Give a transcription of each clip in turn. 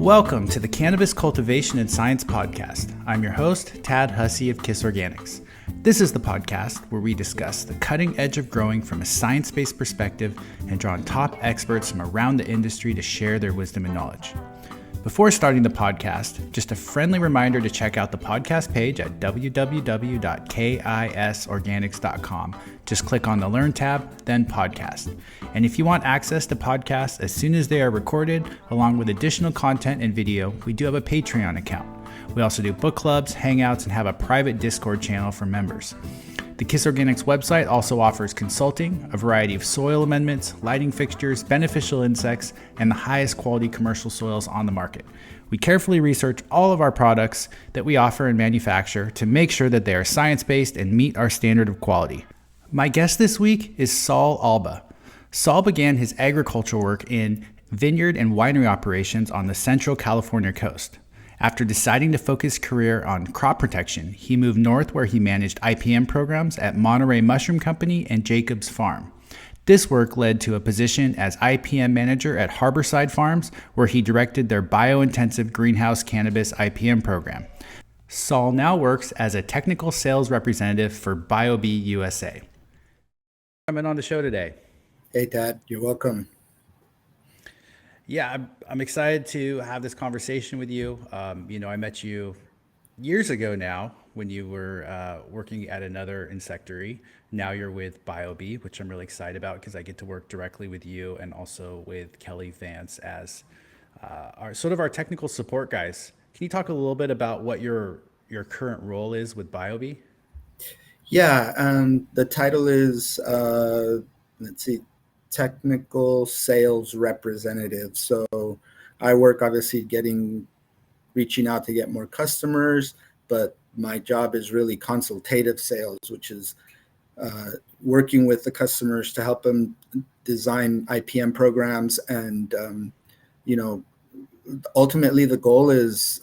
Welcome to the Cannabis Cultivation and Science Podcast. I'm your host, Tad Hussey of Kiss Organics. This is the podcast where we discuss the cutting edge of growing from a science-based perspective and draw on top experts from around the industry to share their wisdom and knowledge. Before starting the podcast, just a friendly reminder to check out the podcast page at www.kisorganics.com. Just click on the Learn tab, then Podcast. And if you want access to podcasts as soon as they are recorded, along with additional content and video, we do have a Patreon account. We also do book clubs, hangouts, and have a private Discord channel for members. The Kiss Organics website also offers consulting, a variety of soil amendments, lighting fixtures, beneficial insects, and the highest quality commercial soils on the market. We carefully research all of our products that we offer and manufacture to make sure that they are science-based and meet our standard of quality. My guest this week is Saul Alba. Saul began his agricultural work in vineyard and winery operations on the central California coast. After deciding to focus his career on crop protection, he moved north where he managed IPM programs at Monterey Mushroom Company and Jacob's Farm. This work led to a position as IPM Manager at Harborside Farms, where he directed their bio-intensive greenhouse cannabis IPM program. Saul now works as a technical sales representative for BioBee USA. Coming on the show today. Hey, Tad, you're welcome. Yeah, I'm excited to have this conversation with you. I met you years ago now when you were working at another insectary. Now you're with BioBee, which I'm really excited about because I get to work directly with you and also with Kelly Vance as our technical support guys. Can you talk a little bit about what your current role is with BioBee? Yeah, the title is, technical sales representative. So I work obviously reaching out to get more customers, but my job is really consultative sales, which is working with the customers to help them design IPM programs. And, ultimately the goal is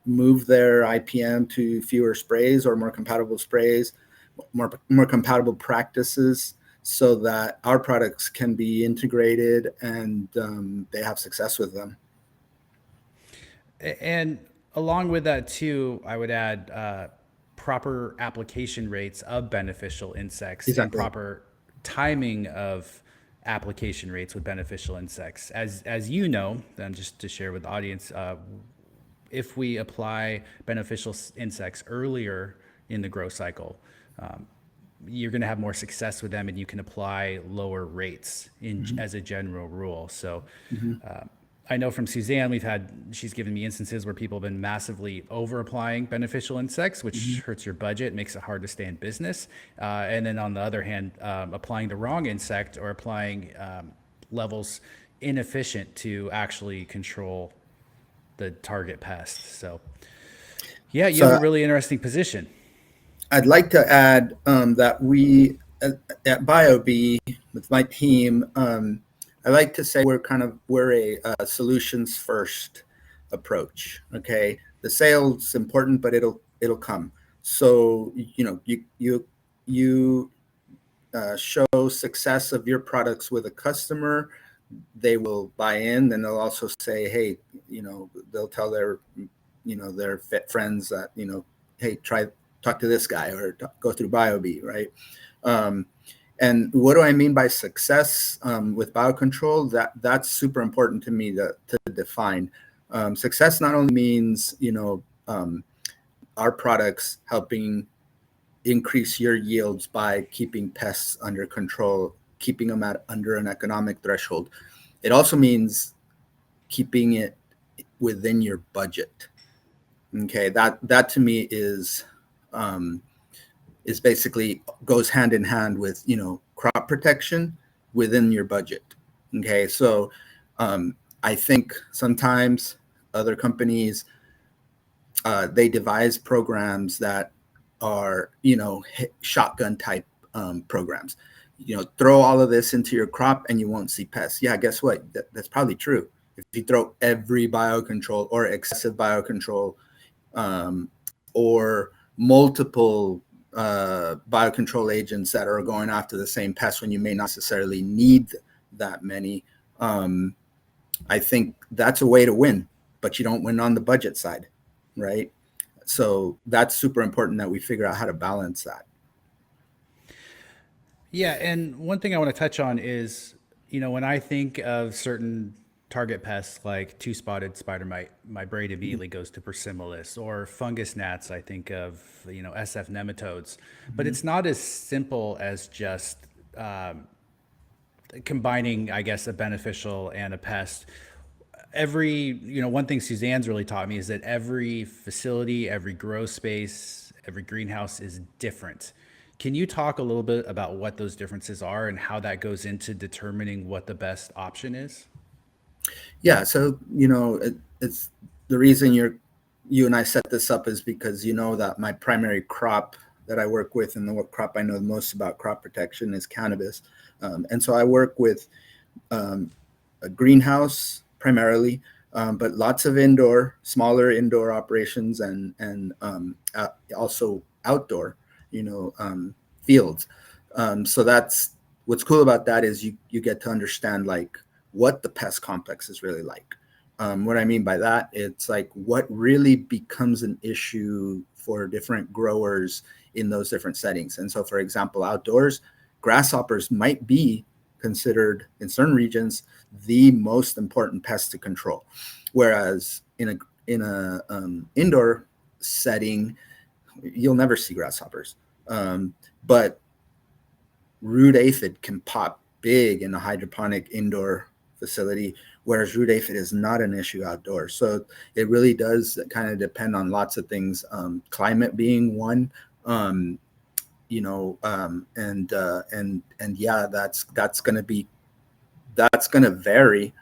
move their IPM to fewer sprays or more compatible sprays, more compatible practices, so that our products can be integrated and they have success with them. And along with that too, I would add proper application rates of beneficial insects. Exactly. And proper timing of application rates with beneficial insects. As you know, then just to share with the audience, if we apply beneficial insects earlier in the growth cycle, you're going to have more success with them, and you can apply lower rates as a general rule. So I know from Suzanne, she's given me instances where people have been massively over applying beneficial insects, which hurts your budget, makes it hard to stay in business. And then on the other hand, applying the wrong insect or applying levels inefficient to actually control the target pest. So yeah, you have a really interesting position. I'd like to add that we at BioBee with my team, I like to say we're a solutions first approach. Okay, the sales important, but it'll come. So you show success of your products with a customer, they will buy in. Then they'll also say, hey, they'll tell their friends that hey, talk to this guy or go through BioBee, right? And what do I mean by success with biocontrol? That's super important to me to define. Success not only means, our products helping increase your yields by keeping pests under control, keeping them under an economic threshold. It also means keeping it within your budget. Okay, that to me is basically goes hand in hand with crop protection within your budget. Okay, so I think sometimes other companies they devise programs that are shotgun type programs. Throw all of this into your crop and you won't see pests. Yeah, guess what? That's probably true. If you throw every biocontrol or excessive biocontrol or multiple biocontrol agents that are going after the same pest when you may not necessarily need that many, I think that's a way to win. but you don't win on the budget side, right? So that's super important that we figure out how to balance that. Yeah, and one thing I want to touch on is, when I think of certain target pests like two-spotted spider mite, my brain immediately goes to Persimolis, or fungus gnats. I think of, SF nematodes, but Mm-hmm. it's not as simple as just combining, I guess, a beneficial and a pest. One thing Suzanne's really taught me is that every facility, every grow space, every greenhouse is different. Can you talk a little bit about what those differences are and how that goes into determining what the best option is? Yeah, so it's the reason you and I set this up is because you know that my primary crop that I work with and the crop I know the most about crop protection is cannabis, and so I work with a greenhouse primarily, but lots of smaller indoor operations and also outdoor, fields. So that's what's cool about that is you get to understand like what the pest complex is really like. What I mean by that, it's like what really becomes an issue for different growers in those different settings. And so, for example, outdoors, grasshoppers might be considered in certain regions the most important pest to control, whereas in a indoor setting, you'll never see grasshoppers. But root aphid can pop big in a hydroponic indoor facility, whereas root aphid is not an issue outdoors. So it really does kind of depend on lots of things, climate being one. And yeah, that's going to vary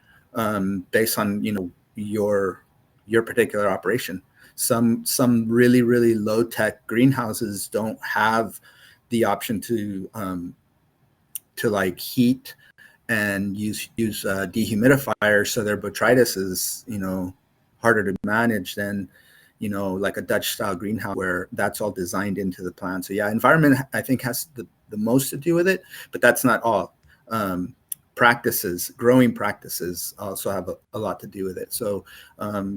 based on your particular operation. Some really really low tech greenhouses don't have the option to like heat and use dehumidifiers, so their botrytis is harder to manage than like a Dutch style greenhouse where that's all designed into the plan. So yeah, environment I think has the most to do with it, but that's not all. Growing practices also have a lot to do with it. So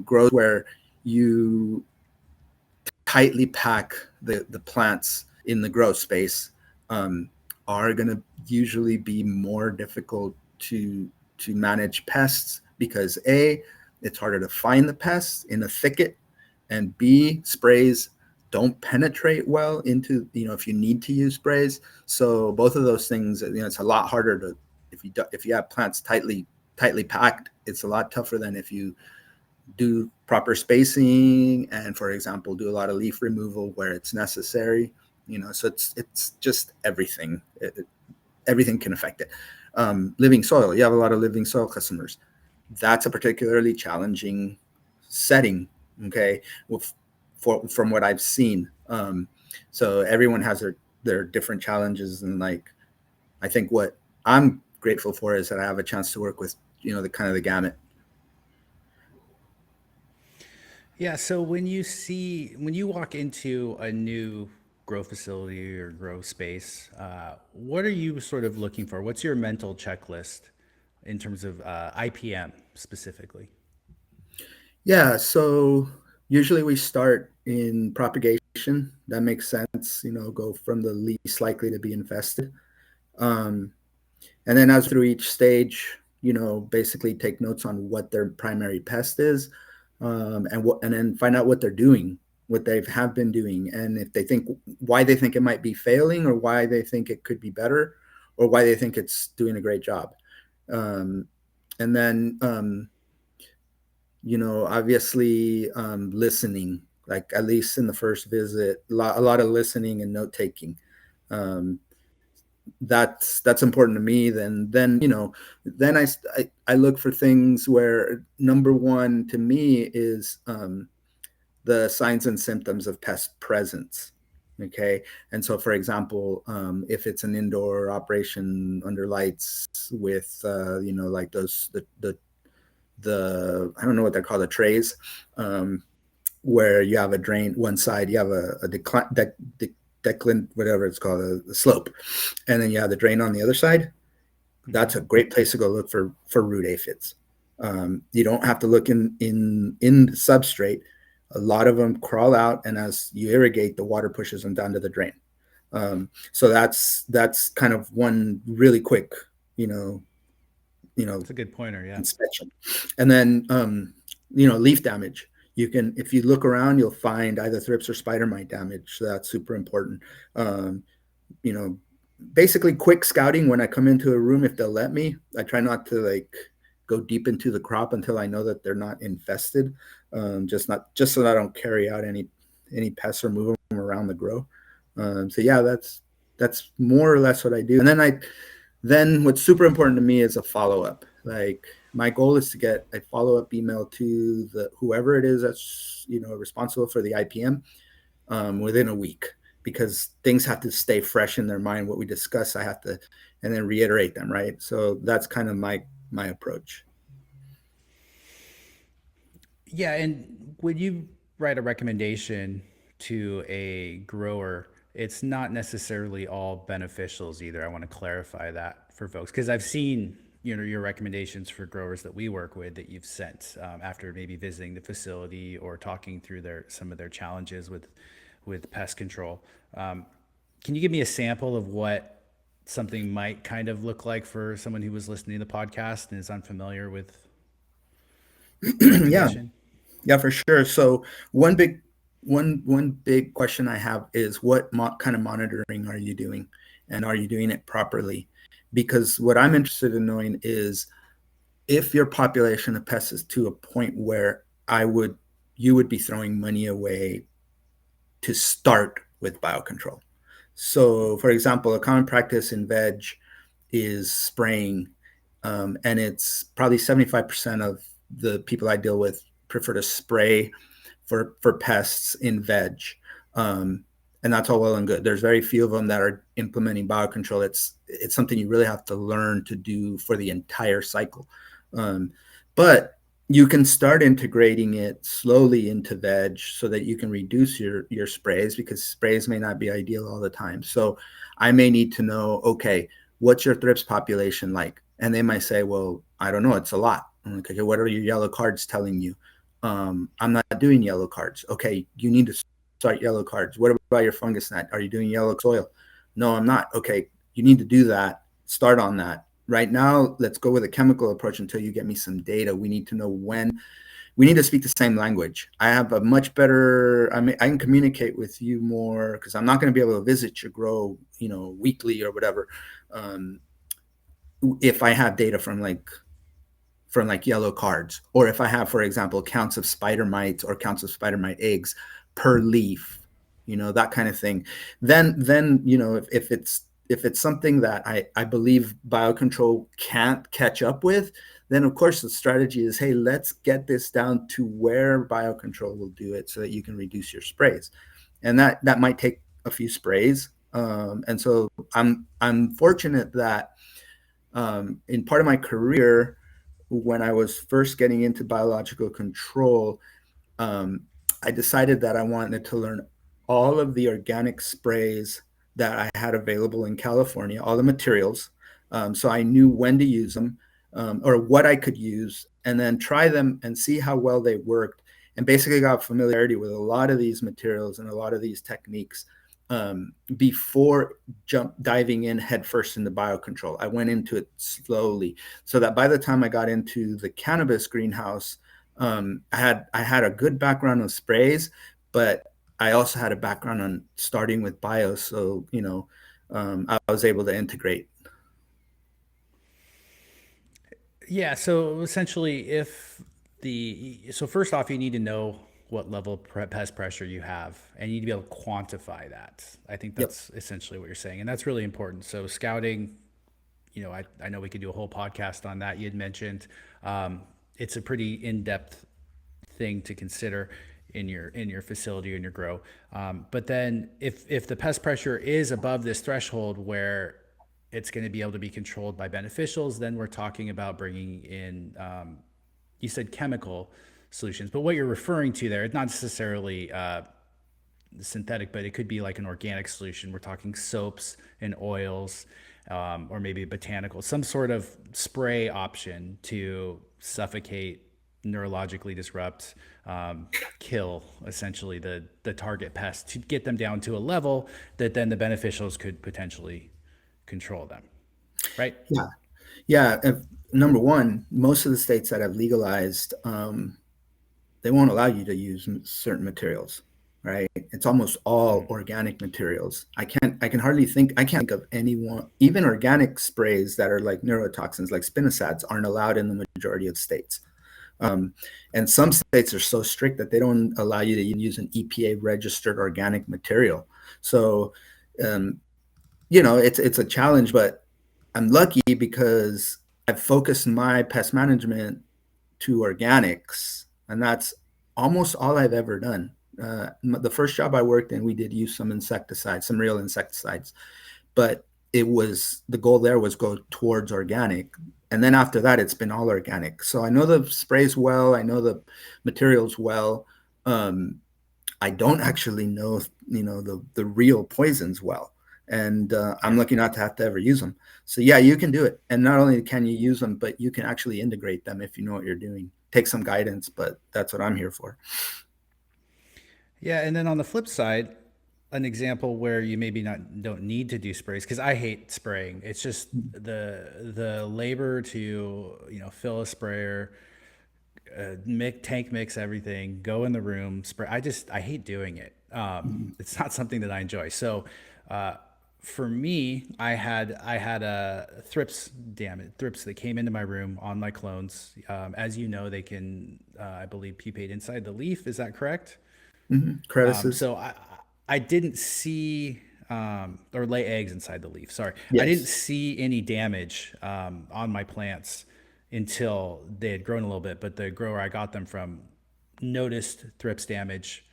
growth where you tightly pack the plants in the grow space are going to usually be more difficult to manage pests because A, it's harder to find the pests in a thicket, and B, sprays don't penetrate well into if you need to use sprays. So both of those things, it's a lot harder to if you have plants tightly packed. It's a lot tougher than if you do proper spacing and, for example, do a lot of leaf removal where it's necessary. So it's just everything. Everything can affect it. Living soil. You have a lot of living soil customers. That's a particularly challenging setting. Okay, from what I've seen. So everyone has their different challenges, and like I think what I'm grateful for is that I have a chance to work with the kind of the gamut. Yeah, so when you walk into a new grow facility or grow space, what are you sort of looking for? What's your mental checklist in terms of IPM specifically? Yeah, so usually we start in propagation. That makes sense. Go from the least likely to be infested. Um, and then as through each stage, basically take notes on what their primary pest is, and then find out what they're doing, what they have been doing, and if they think why they think it might be failing, or why they think it could be better, or why they think it's doing a great job. And then obviously listening, like at least in the first visit, a lot of listening and note taking. Um, that's important to me. Then I look for things where number one to me is the signs and symptoms of pest presence. Okay, and so for example, if it's an indoor operation under lights with like those the I don't know what they're called, the trays, where you have a drain one side, you have a decline, whatever it's called, a slope, and then you have the drain on the other side. That's a great place to go look for root aphids. You don't have to look in the substrate. A lot of them crawl out, and as you irrigate, the water pushes them down to the drain. So that's kind of one really quick, you know, It's a good pointer. Yeah. inspection. And then leaf damage. You can, if you look around, you'll find either thrips or spider mite damage. So that's super important. Um, you know, Basically quick scouting when I come into a room, if they'll let me. I try not to like go deep into the crop until I know that they're not infested. Just so that I don't carry out any pests or move them around the grow. So yeah, that's more or less what I do. And then what's super important to me is a follow-up. Like my goal is to get a follow-up email to the whoever it is that's responsible for the IPM within a week, because things have to stay fresh in their mind. What we discuss, I have to, and then reiterate them, right? So that's kind of my approach. Yeah, and when you write a recommendation to a grower, it's not necessarily all beneficials either. I want to clarify that for folks because I've seen your recommendations for growers that we work with that you've sent after maybe visiting the facility or talking through some of their challenges with pest control. Can you give me a sample of what something might kind of look like for someone who was listening to the podcast and is unfamiliar with the Yeah, recommendation? yeah, for sure. So one big question I have is what kind of monitoring are you doing, and are you doing it properly? Because what I'm interested in knowing is if your population of pests is to a point where you would be throwing money away to start with biocontrol. So, for example, a common practice in veg is spraying, and it's probably 75% of the people I deal with prefer to spray for pests in veg. Um, and that's all well and good. There's very few of them that are implementing biocontrol. It's something you really have to learn to do for the entire cycle. But you can start integrating it slowly into veg so that you can reduce your sprays, because sprays may not be ideal all the time. So I may need to know, okay, what's your thrips population like? And they might say, well, I don't know, it's a lot. I'm like, okay, what are your yellow cards telling you? I'm not doing yellow cards. Okay, you need to start yellow cards. What about your fungus net? Are you doing yellow soil? No, I'm not. Okay, you need to do that. Start on that. Right now, let's go with a chemical approach until you get me some data. We need to know when. We need to speak the same language. I have a much better, I can communicate with you more because I'm not going to be able to visit your grow, weekly or whatever. If I have data from yellow cards, or if I have, for example, counts of spider mites or counts of spider mite eggs per leaf, that kind of thing. Then if it's something that I believe biocontrol can't catch up with, then of course the strategy is, hey, let's get this down to where biocontrol will do it so that you can reduce your sprays. And that might take a few sprays. And so I'm fortunate that in part of my career, when I was first getting into biological control, um, I decided that I wanted to learn all of the organic sprays that I had available in California, all the materials. So I knew when to use them, or what I could use, and then try them and see how well they worked. And basically got familiarity with a lot of these materials and a lot of these techniques before diving in headfirst into biocontrol. I went into it slowly so that by the time I got into the cannabis greenhouse, I had a good background on sprays, but I also had a background on starting with bio. So, I was able to integrate. Yeah. So essentially, so first off, you need to know what level of pest pressure you have, and you need to be able to quantify that. I think Yep. that's essentially what you're saying, and that's really important. So scouting, I know we could do a whole podcast on that. You had mentioned it's a pretty in-depth thing to consider in your facility or in your grow. But then if the pest pressure is above this threshold where it's going to be able to be controlled by beneficials, then we're talking about bringing in, you said chemical solutions, but what you're referring to there, it's not necessarily synthetic, but it could be like an organic solution. We're talking soaps and oils. or maybe botanical, some sort of spray option to suffocate, neurologically disrupt, kill essentially the target pest to get them down to a level that then the beneficials could potentially control them, right? Yeah. Yeah. Number one, most of the states that have legalized, they won't allow you to use certain materials, right? It's almost all organic materials. I can't think of anyone, even organic sprays that are like neurotoxins, like spinosades, aren't allowed in the majority of states. And some states are so strict that they don't allow you to use an EPA registered organic material. So, it's a challenge, but I'm lucky because I've focused my pest management to organics, and that's almost all I've ever done. The first job I worked in, we did use some insecticides, some real insecticides, but the goal there was go towards organic. And then after that, it's been all organic. So I know the sprays well, I know the materials well. I don't actually know, the real poisons well. And I'm lucky not to have to ever use them. So yeah, you can do it. And not only can you use them, but you can actually integrate them if you know what you're doing. Take some guidance, but that's what I'm here for. Yeah, and then on the flip side, an example where you maybe not don't need to do sprays, because I hate spraying. It's just the labor to fill a sprayer, tank mix everything, go in the room, spray. I hate doing it. It's not something that I enjoy. So for me, I had a thrips that came into my room on my clones. As you know, they can I believe pupate inside the leaf. Is that correct? Crevices. So I didn't see or lay eggs inside the leaf. Sorry, I didn't Yes. see any damage on my plants until they had grown a little bit. But the grower I got them from noticed thrips damage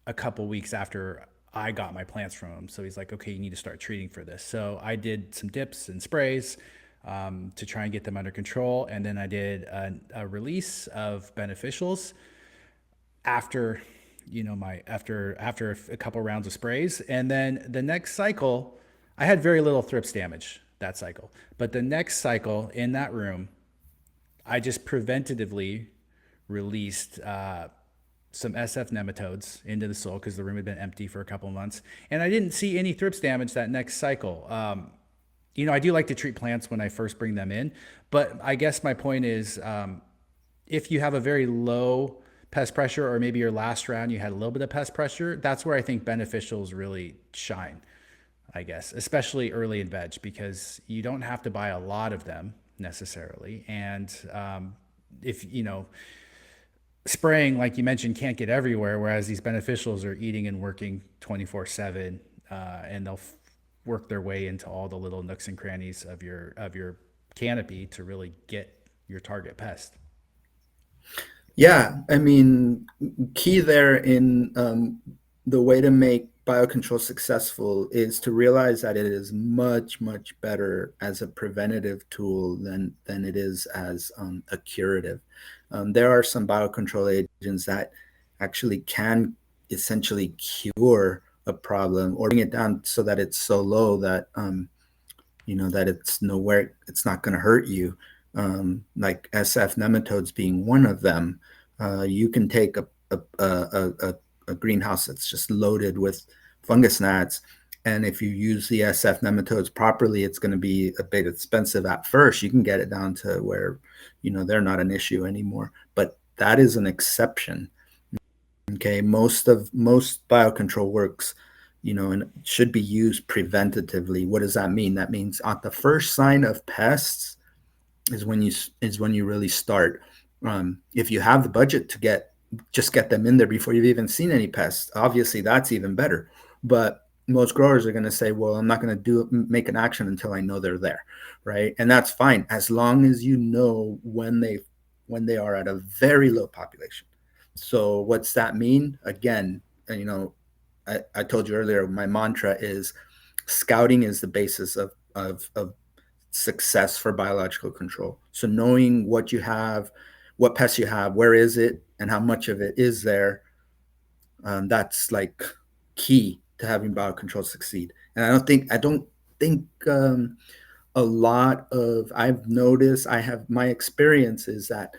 a couple weeks after I got my plants from him. So he's like, okay, you need to start treating for this. So I did some dips and sprays to try and get them under control. And then I did a release of beneficials after my after a couple rounds of sprays. And then the next cycle, I had very little thrips damage that cycle, but the next cycle in that room, I just preventatively released some SF nematodes into the soil because the room had been empty for a couple of months, and I didn't see any thrips damage that next cycle. I do like to treat plants when I first bring them in, but I guess my point is, if you have a very low pest pressure, or maybe your last round you had a little bit of pest pressure, that's where I think beneficials really shine, I guess, especially early in veg, because you don't have to buy a lot of them necessarily. And if spraying, like you mentioned, can't get everywhere, whereas these beneficials are eating and working 24/7, and they'll work their way into all the little nooks and crannies of your canopy to really get your target pest. Yeah, I mean, key there in the way to make biocontrol successful is to realize that it is much, much better as a preventative tool than it is as a curative. There are some biocontrol agents that actually can essentially cure a problem or bring it down so that it's so low that that it's not going to hurt you. Like SF nematodes being one of them. You can take a greenhouse that's just loaded with fungus gnats, and if you use the SF nematodes properly, it's going to be a bit expensive at first. You can get it down to where they're not an issue anymore, but that is an exception. Okay, most biocontrol works, and should be used preventatively. What does that mean? That means at the first sign of pests is when you really start. If you have the budget to just get them in there before you've even seen any pests, obviously that's even better. But most growers are going to say, well, I'm not going to make an action until I know they're there, right? And that's fine as long as you know when they are at a very low population. So what's that mean? Again, I told you earlier, my mantra is scouting is the basis of success for biological control. So knowing what you have, what pests you have, where is it, and how much of it is there, that's like key to having biocontrol succeed. And I don't think I've noticed, my experience is that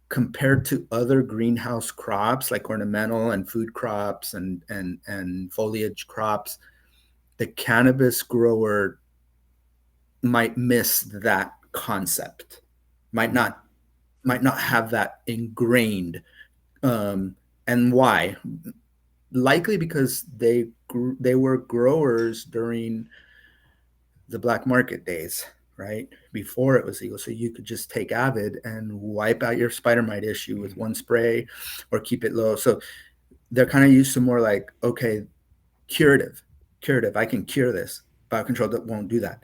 compared to other greenhouse crops like ornamental and food crops and foliage crops, the cannabis grower might miss that concept, might not might not have that ingrained. Um, and why? Likely because they were growers during the black market days, right? Before it was legal. So you could just take Avid and wipe out your spider mite issue with one spray or keep it low. So they're kind of used to more like, okay, curative. I can cure this. Biocontrol that won't do that.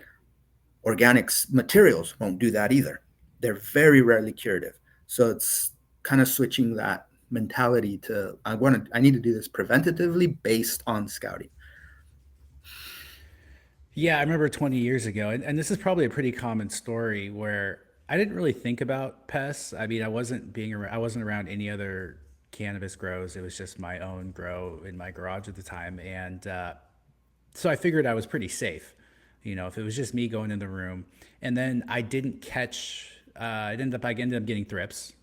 Organics materials won't do that either. They're very rarely curative. So it's kind of switching that mentality to I need to do this preventatively based on scouting. Yeah, I remember 20 years ago, and this is probably a pretty common story where I didn't really think about pests. I mean, I wasn't around any other cannabis grows. It was just my own grow in my garage at the time, and so I figured I was pretty safe. You know, if it was just me going in the room, and then I didn't catch. I ended up getting thrips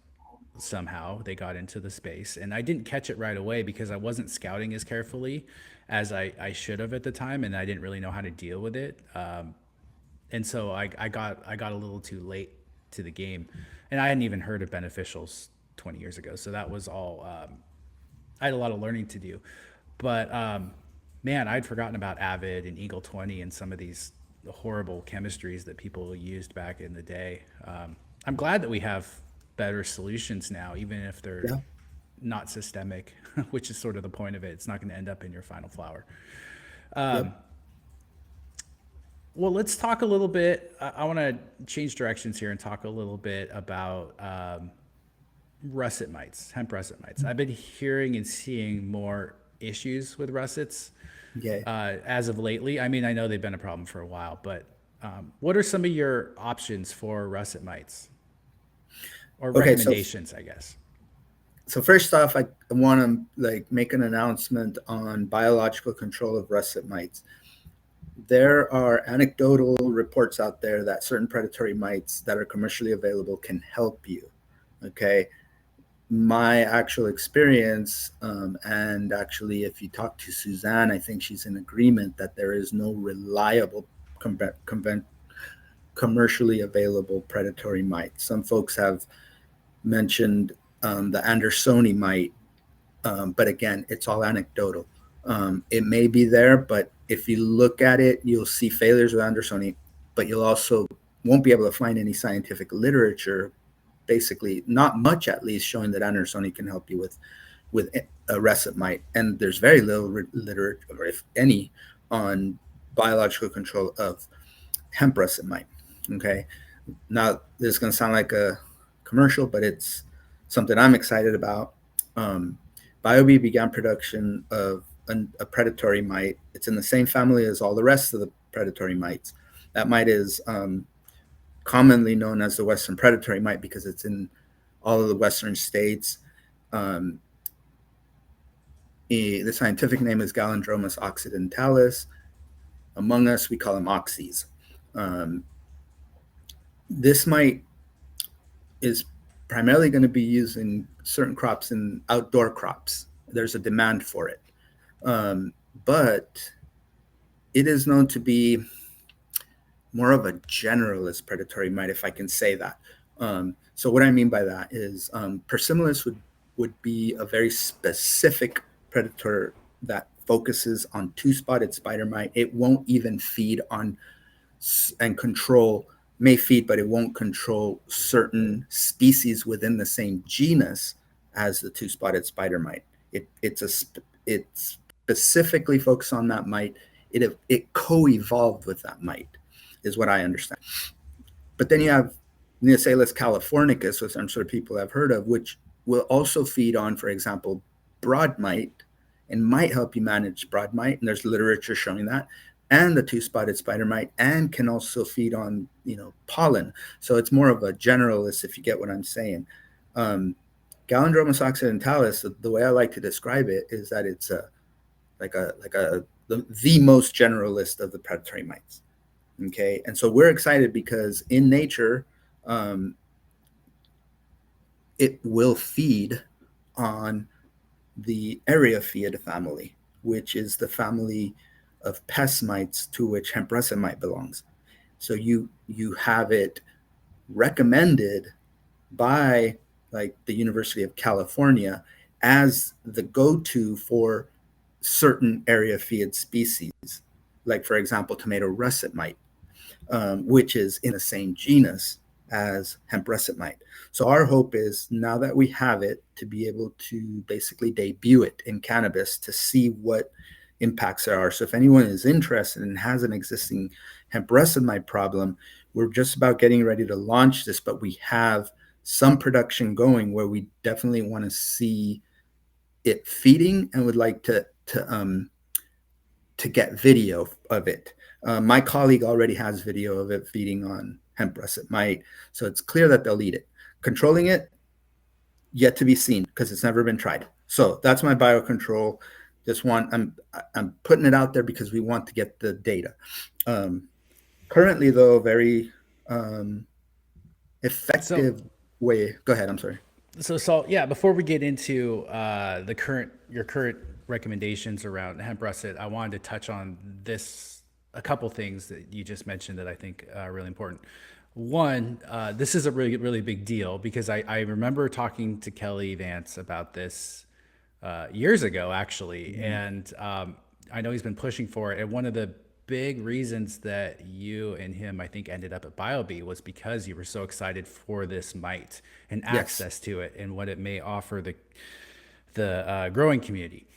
somehow. They got into the space, and I didn't catch it right away because I wasn't scouting as carefully as I should have at the time, and I didn't really know how to deal with it. And so I got a little too late to the game, and I hadn't even heard of beneficials 20 years ago. So that was all. I had a lot of learning to do, but man, I'd forgotten about Avid and Eagle 20 and some of these horrible chemistries that people used back in the day. I'm glad that we have better solutions now, even if they're Yeah. not systemic, which is sort of the point of it. It's not going to end up in your final flower. Yep. Well, let's talk a little bit. I want to change directions here and talk a little bit about russet mites, hemp russet mites. I've been hearing and seeing more issues with russets Yeah. as of lately. I mean, I know they've been a problem for a while, but what are some of your options for russet mites or Okay. So recommendations, I guess? so first off, I want to like make an announcement on biological control of russet mites. There are anecdotal reports out there that certain predatory mites that are commercially available can help you. Okay. My actual experience, and actually, if you talk to Suzanne, I think she's in agreement that there is no reliable commercially available predatory mite. Some folks have mentioned the Andersoni mite, but again, it's all anecdotal. It may be there, but if you look at it, you'll see failures with Andersoni, but you'll also won't be able to find any scientific literature, basically not much at least, showing that Andersoni can help you with a russet mite. And there's very little literature, or if any, on biological control of hemp russet mite. Okay, now this is going to sound like a commercial, but it's something I'm excited about. Um, BioBee began production of a predatory mite. It's in the same family as all the rest of the predatory mites. That mite is commonly known as the Western predatory mite because it's in all of the Western states. Um, the scientific name is Gallandromus occidentalis. Among us, we call them oxys. Um, this mite is primarily going to be used in certain crops and outdoor crops. There's a demand for it. But it is known to be more of a generalist predatory mite, if I can say that. So what I mean by that is Persimilis would be a very specific predator that focuses on two-spotted spider mite. It won't even feed on and control, may feed, but it won't control certain species within the same genus as the two-spotted spider mite. It's specifically focused on that mite. It co-evolved with that mite, is what I understand. But then you have Neosalus californicus, which I'm sure people have heard of, which will also feed on, for example, broad mite, and might help you manage broad mite. And there's literature showing that, and the two-spotted spider mite, and can also feed on, pollen. So it's more of a generalist, if you get what I'm saying. Gallandromus occidentalis, the way I like to describe it is that it's the most generalist of the predatory mites. Okay. And so we're excited because in nature, it will feed on the Eriophyid family, which is the family of pest mites to which hemp russet mite belongs. So you have it recommended by like the University of California as the go-to for certain Eriophyid species, like for example, tomato russet mite, which is in the same genus as hemp russet mite. So our hope is now that we have it to be able to basically debut it in cannabis to see what impacts there are. So if anyone is interested and has an existing hemp russet mite problem, we're just about getting ready to launch this, but we have some production going where we definitely want to see it feeding and would like to get video of it. My colleague already has video of it feeding on hemp russet mite, so it's clear that they'll eat it. Controlling it, yet to be seen because it's never been tried. So that's my biocontrol. I'm putting it out there because we want to get the data. Currently, though, very effective way. Go ahead. I'm sorry. So Saul, yeah, before we get into your current recommendations around hemp russet, I wanted to touch on a couple things that you just mentioned that I think are really important. One, this is a really, really big deal because I remember talking to Kelly Vance about this years ago, actually. Mm-hmm. And I know he's been pushing for it. And one of the big reasons that you and him, I think, ended up at BioBee was because you were so excited for this mite and access to it and what it may offer the growing community.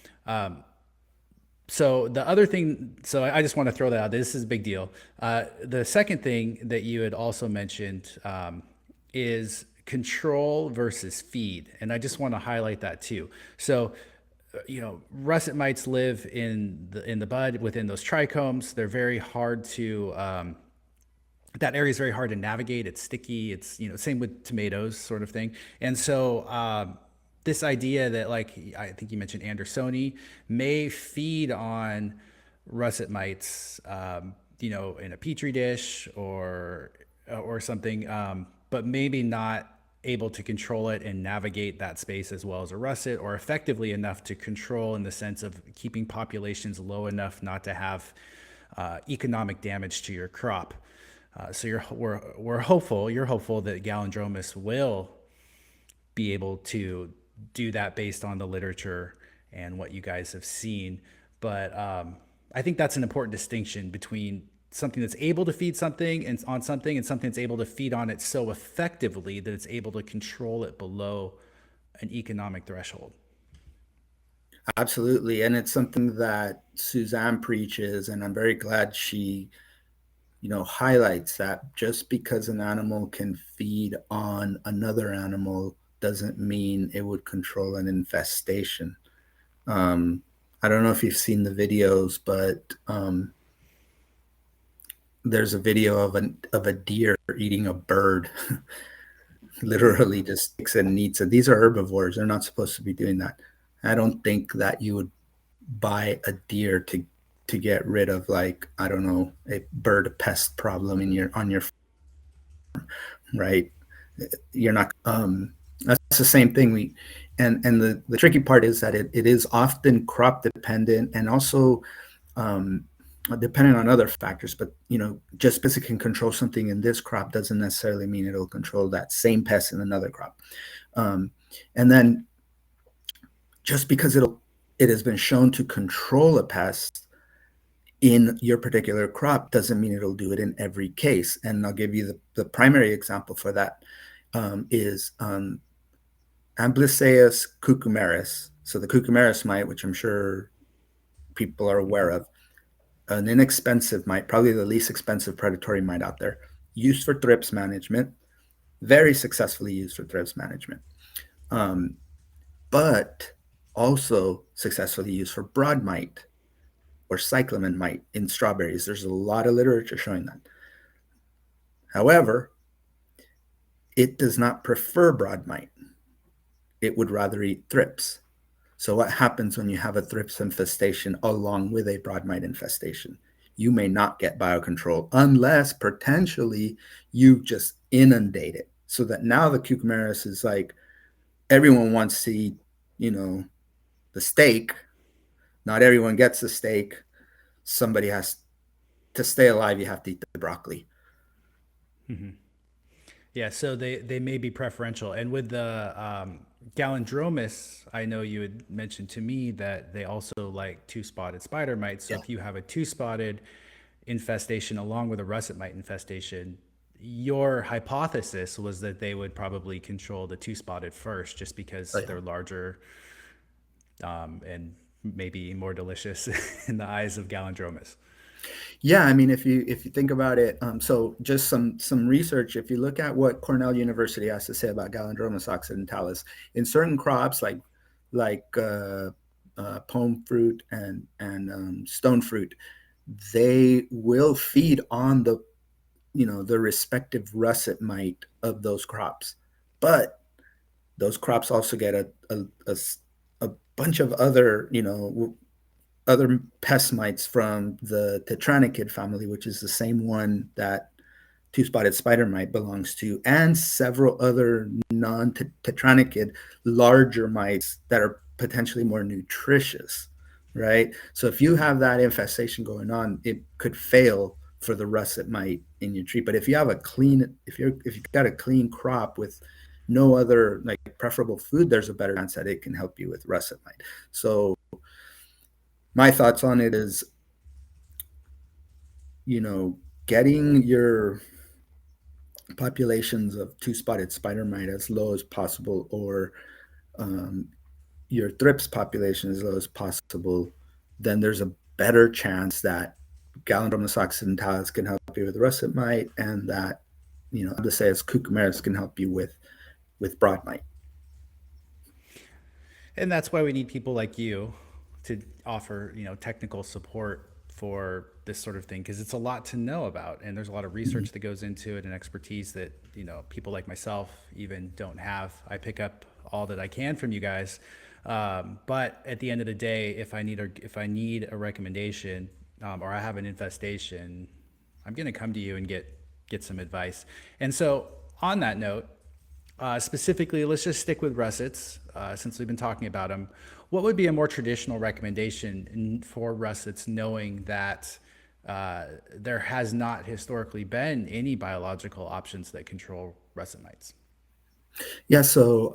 So the other thing, so I just want to throw that out. This is a big deal. The second thing that you had also mentioned is control versus feed. And I just want to highlight that too. So, russet mites live in the bud within those trichomes. They're very hard to, that area is very hard to navigate. It's sticky. It's, same with tomatoes sort of thing. And so, this idea that, like, I think you mentioned Andersoni may feed on russet mites, in a petri dish or something, but maybe not able to control it and navigate that space as well as a russet, or effectively enough to control in the sense of keeping populations low enough not to have economic damage to your crop. So we're hopeful. You're hopeful that Gallindromus will be able to do that based on the literature and what you guys have seen. But I think that's an important distinction between something that's able to feed something and on something and something that's able to feed on it so effectively that it's able to control it below an economic threshold. Absolutely. And it's something that Suzanne preaches, and I'm very glad she, highlights that just because an animal can feed on another animal doesn't mean it would control an infestation. I don't know if you've seen the videos, but there's a video of a deer eating a bird, literally just takes it and eats it. These are herbivores. They're not supposed to be doing that. I don't think that you would buy a deer to get rid of, like, I don't know, a bird pest problem on your farm, right? You're not. That's the same thing. And the tricky part is that it is often crop dependent and also dependent on other factors. But just because it can control something in this crop doesn't necessarily mean it'll control that same pest in another crop. And then just because it has been shown to control a pest in your particular crop doesn't mean it'll do it in every case. And I'll give you the primary example for that is Amblysseus cucumeris. So the cucumeris mite, which I'm sure people are aware of, an inexpensive mite, probably the least expensive predatory mite out there, used for thrips management, very successfully used for thrips management, but also successfully used for broad mite or cyclamen mite in strawberries. There's a lot of literature showing that. However, it does not prefer broad mite. It would rather eat thrips. So what happens when you have a thrips infestation along with a broad mite infestation? you may not get biocontrol unless potentially you just inundate it. So that now the cucumaris is like, everyone wants to eat, the steak. Not everyone gets the steak. Somebody has to stay alive. You have to eat the broccoli. Mm-hmm. Yeah, so they may be preferential. And with the Gallindromus, I know you had mentioned to me that they also like two-spotted spider mites. So Yeah. if you have a two-spotted infestation along with a russet mite infestation, your hypothesis was that they would probably control the two-spotted first, just Oh, because yeah. they're larger and maybe more delicious in the eyes of Gallindromus. Yeah, I mean, if you think about it, so just some research. If you look at what Cornell University has to say about Gallindromus occidentalis, in certain crops like pome fruit and stone fruit, they will feed on the respective russet mite of those crops, but those crops also get a bunch of other pest mites from the Tetranicid family, which is the same one that two-spotted spider mite belongs to, and several other non-Tetranicid larger mites that are potentially more nutritious, right? So if you have that infestation going on, it could fail for the russet mite in your tree. But if you have if you've got a clean crop with no other like preferable food, there's a better chance that it can help you with russet mite. So my thoughts on it is, getting your populations of two-spotted spider mite as low as possible, or um, your thrips population as low as possible, then there's a better chance that Gallindromus occidentalis can help you with russet mite, and that, the say as cucumaris can help you with broad mite. And that's why we need people like you to offer, technical support for this sort of thing, because it's a lot to know about, and there's a lot of Mm-hmm. research that goes into it and expertise that people like myself even don't have. I pick up all that I can from you guys, but at the end of the day, if I need a recommendation, or I have an infestation, I'm going to come to you and get some advice. And so, on that note, specifically, let's just stick with russets, since we've been talking about them. What would be a more traditional recommendation for russets, knowing that there has not historically been any biological options that control russet mites? Yeah, so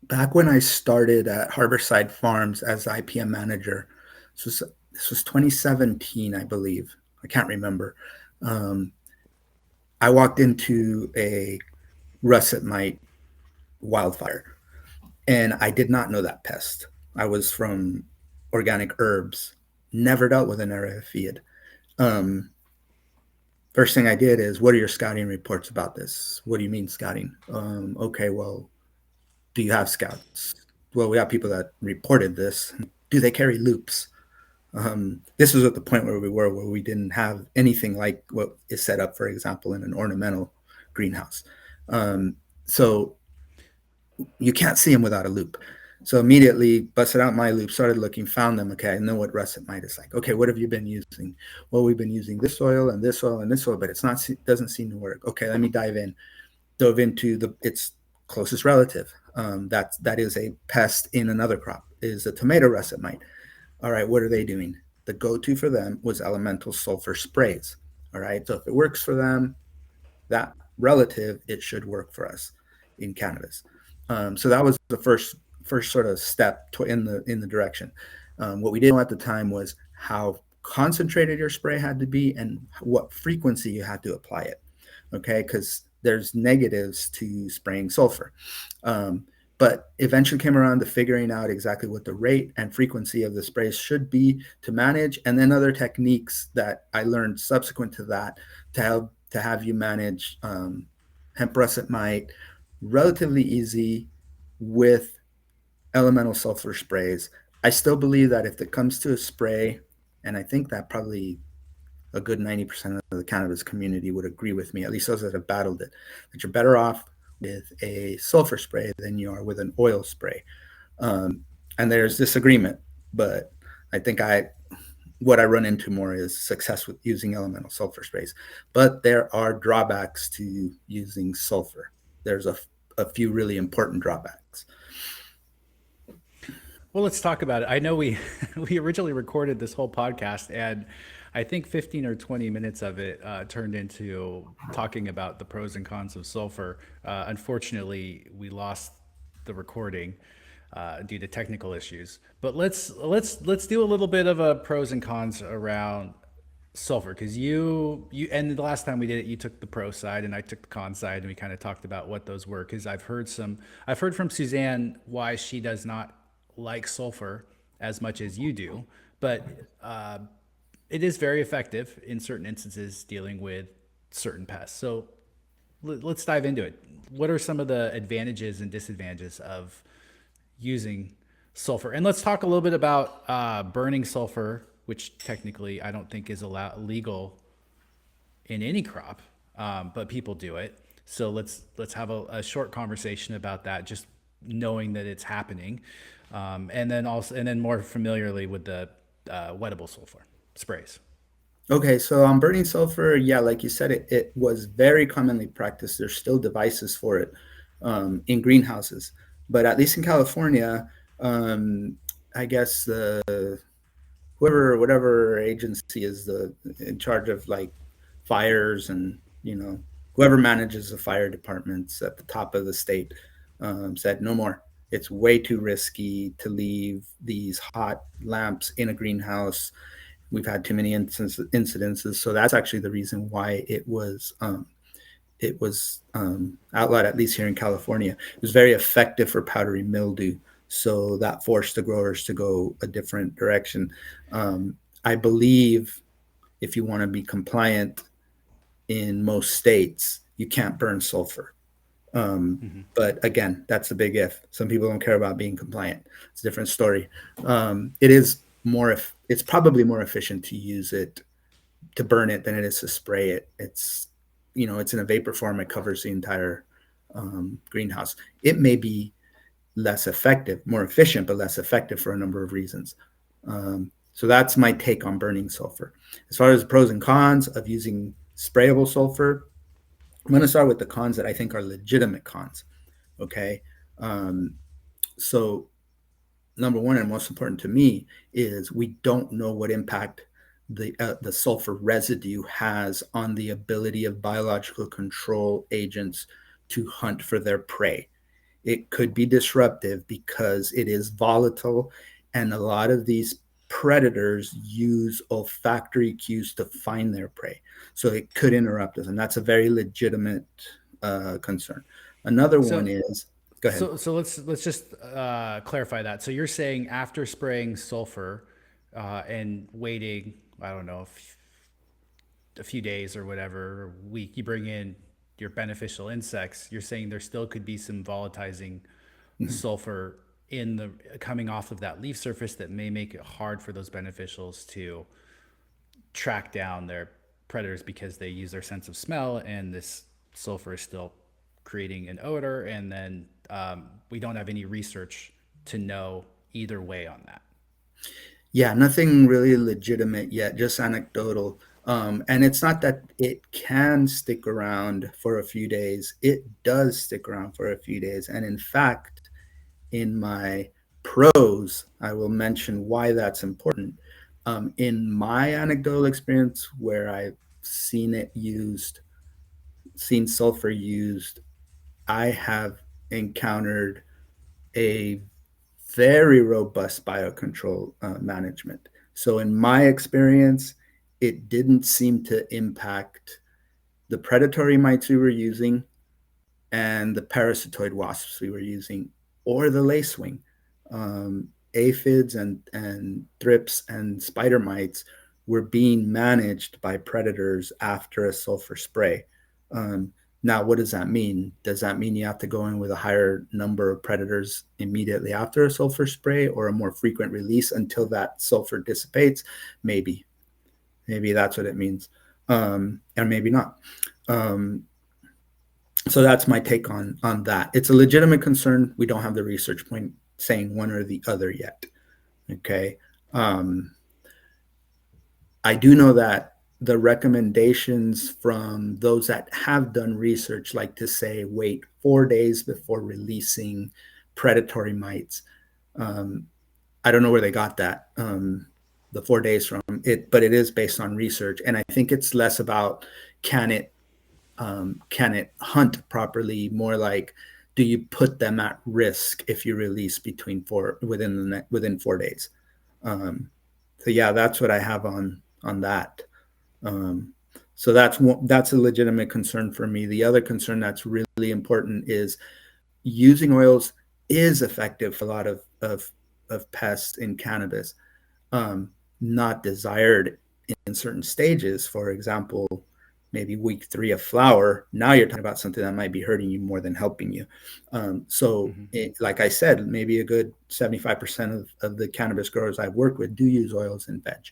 back when I started at Harborside Farms as IPM Manager, this was 2017, I believe. I can't remember. Um, I walked into a russet mite wildfire, and I did not know that pest. I was from organic herbs, never dealt with an areophid. Um, First thing I did is, what are your scouting reports about this? What do you mean scouting? Okay, well, do you have scouts? Well, we have people that reported this. Do they carry loops? This was at the point where we didn't have anything like what is set up, for example, in an ornamental greenhouse. So you can't see them without a loop. So immediately busted out my loop, started looking, found them. Okay, I know what russet mite is like. Okay, what have you been using? Well, we've been using this soil and this soil and this soil, but doesn't seem to work. Okay, let me dive in. Dove into its closest relative. That is a pest in another crop, is a tomato russet mite. All right, what are they doing? The go-to for them was elemental sulfur sprays. All right, so if it works for them, that relative, it should work for us in cannabis. So that was the first sort of step in the direction. What we didn't know at the time was how concentrated your spray had to be and what frequency you had to apply it. Okay, because there's negatives to spraying sulfur. But eventually came around to figuring out exactly what the rate and frequency of the sprays should be to manage, and then other techniques that I learned subsequent to that to have you manage hemp russet mite relatively easy with elemental sulfur sprays. I still believe that if it comes to a spray, and I think that probably a good 90% of the cannabis community would agree with me, at least those that have battled it, that you're better off with a sulfur spray than you are with an oil spray. And there's disagreement, but I think what I run into more is success with using elemental sulfur sprays. But there are drawbacks to using sulfur. There's a few really important drawbacks. Well, let's talk about it. I know we we originally recorded this whole podcast, and I think 15 or 20 minutes of it turned into talking about the pros and cons of sulfur. Unfortunately, we lost the recording due to technical issues. But let's do a little bit of a pros and cons around sulfur, because you and the last time we did it, you took the pro side and I took the con side, and we kind of talked about what those were. Because I've heard from Suzanne why she does not like sulfur as much as you do, but it is very effective in certain instances dealing with certain pests. So let's dive into it. What are some of the advantages and disadvantages of using sulfur? And let's talk a little bit about burning sulfur, which technically I don't think is legal in any crop, but people do it. So let's have a short conversation about that, just knowing that it's happening, and then more familiarly with the wettable sulfur sprays. Okay, so on burning sulfur, yeah, like you said, it was very commonly practiced. There's still devices for it in greenhouses, but at least in California, I guess whatever agency is in charge of like fires, and whoever manages the fire departments at the top of the state said no more. It's way too risky to leave these hot lamps in a greenhouse. We've had too many incidences, so that's actually the reason why it was outlawed, at least here in California. It was very effective for powdery mildew, so that forced the growers to go a different direction. I believe if you want to be compliant in most states, you can't burn sulfur. But again, that's a big if. Some people don't care about being compliant. It's a different story. It's probably more efficient to use it, to burn it, than it is to spray it. It's in a vapor form. It covers the entire greenhouse. It may be less effective, more efficient, but less effective for a number of reasons. So that's my take on burning sulfur. As far as the pros and cons of using sprayable sulfur, I'm going to start with the cons that I think are legitimate cons. Okay. So number one, and most important to me, is we don't know what impact the sulfur residue has on the ability of biological control agents to hunt for their prey. It could be disruptive because it is volatile, and a lot of these predators use olfactory cues to find their prey. So it could interrupt us, and that's a very legitimate concern. Another one is, go ahead. So let's just clarify that. So you're saying after spraying sulfur and waiting, I don't know, a few days or whatever, or a week, you bring in your beneficial insects. You're saying there still could be some volatilizing sulfur coming off of that leaf surface that may make it hard for those beneficials to track down their predators, because they use their sense of smell, and this sulfur is still creating an odor. And then we don't have any research to know either way on that. Yeah, nothing really legitimate yet, just anecdotal. And it's not that it can stick around for a few days. It does stick around for a few days. And in fact, in my pros, I will mention why that's important. In my anecdotal experience, where I've seen sulfur used, I have encountered a very robust biocontrol management. So in my experience, it didn't seem to impact the predatory mites we were using and the parasitoid wasps we were using, or the lacewing. Aphids and thrips and spider mites were being managed by predators after a sulfur spray. Now, what does that mean? Does that mean you have to go in with a higher number of predators immediately after a sulfur spray, or a more frequent release until that sulfur dissipates? Maybe that's what it means, and maybe not. So that's my take on that. It's a legitimate concern. We don't have the research point saying one or the other yet. Okay. I do know that the recommendations from those that have done research like to say wait 4 days before releasing predatory mites. I don't know where they got that, the 4 days from it, but it is based on research. And I think it's less about can it hunt properly, more like do you put them at risk if you release within 4 days. So yeah, that's what I have on that. So that's a legitimate concern for me. The other concern that's really important is using oils is effective for a lot of pests in cannabis, not desired in certain stages. For example, maybe week 3 of flower. Now you're talking about something that might be hurting you more than helping you. Like I said, maybe a good 75% of the cannabis growers I've worked with do use oils in veg.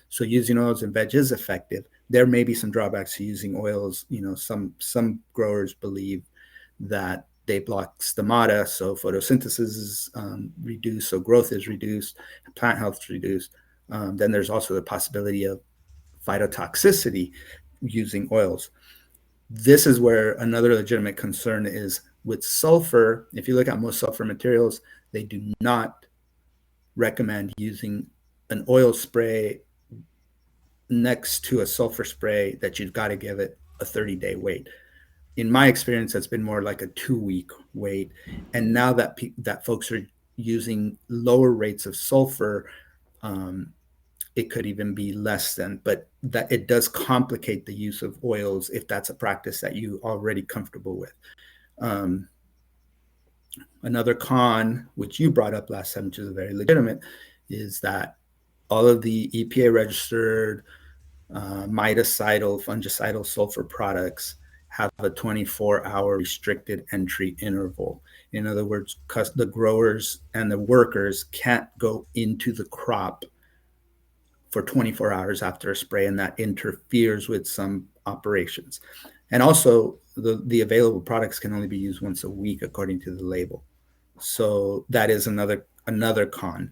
So using oils in veg is effective. There may be some drawbacks to using oils. Some growers believe that they block stomata, so photosynthesis is reduced, so growth is reduced, plant health is reduced. Then there's also the possibility of phytotoxicity using oils. This is where another legitimate concern is with sulfur. If you look at most sulfur materials, they do not recommend using an oil spray next to a sulfur spray that you've got to give it a 30-day wait. In my experience, that's been more like a 2-week wait. And now that folks are using lower rates of sulfur, it could even be less than, but that it does complicate the use of oils if that's a practice that you already comfortable with. Another con, which you brought up last time, which is very legitimate, is that all of the EPA registered miticidal, fungicidal sulfur products have a 24-hour restricted entry interval. In other words, the growers and the workers can't go into the crop for 24 hours after a spray, and that interferes with some operations. And also, the available products can only be used once a week, according to the label. So that is another con.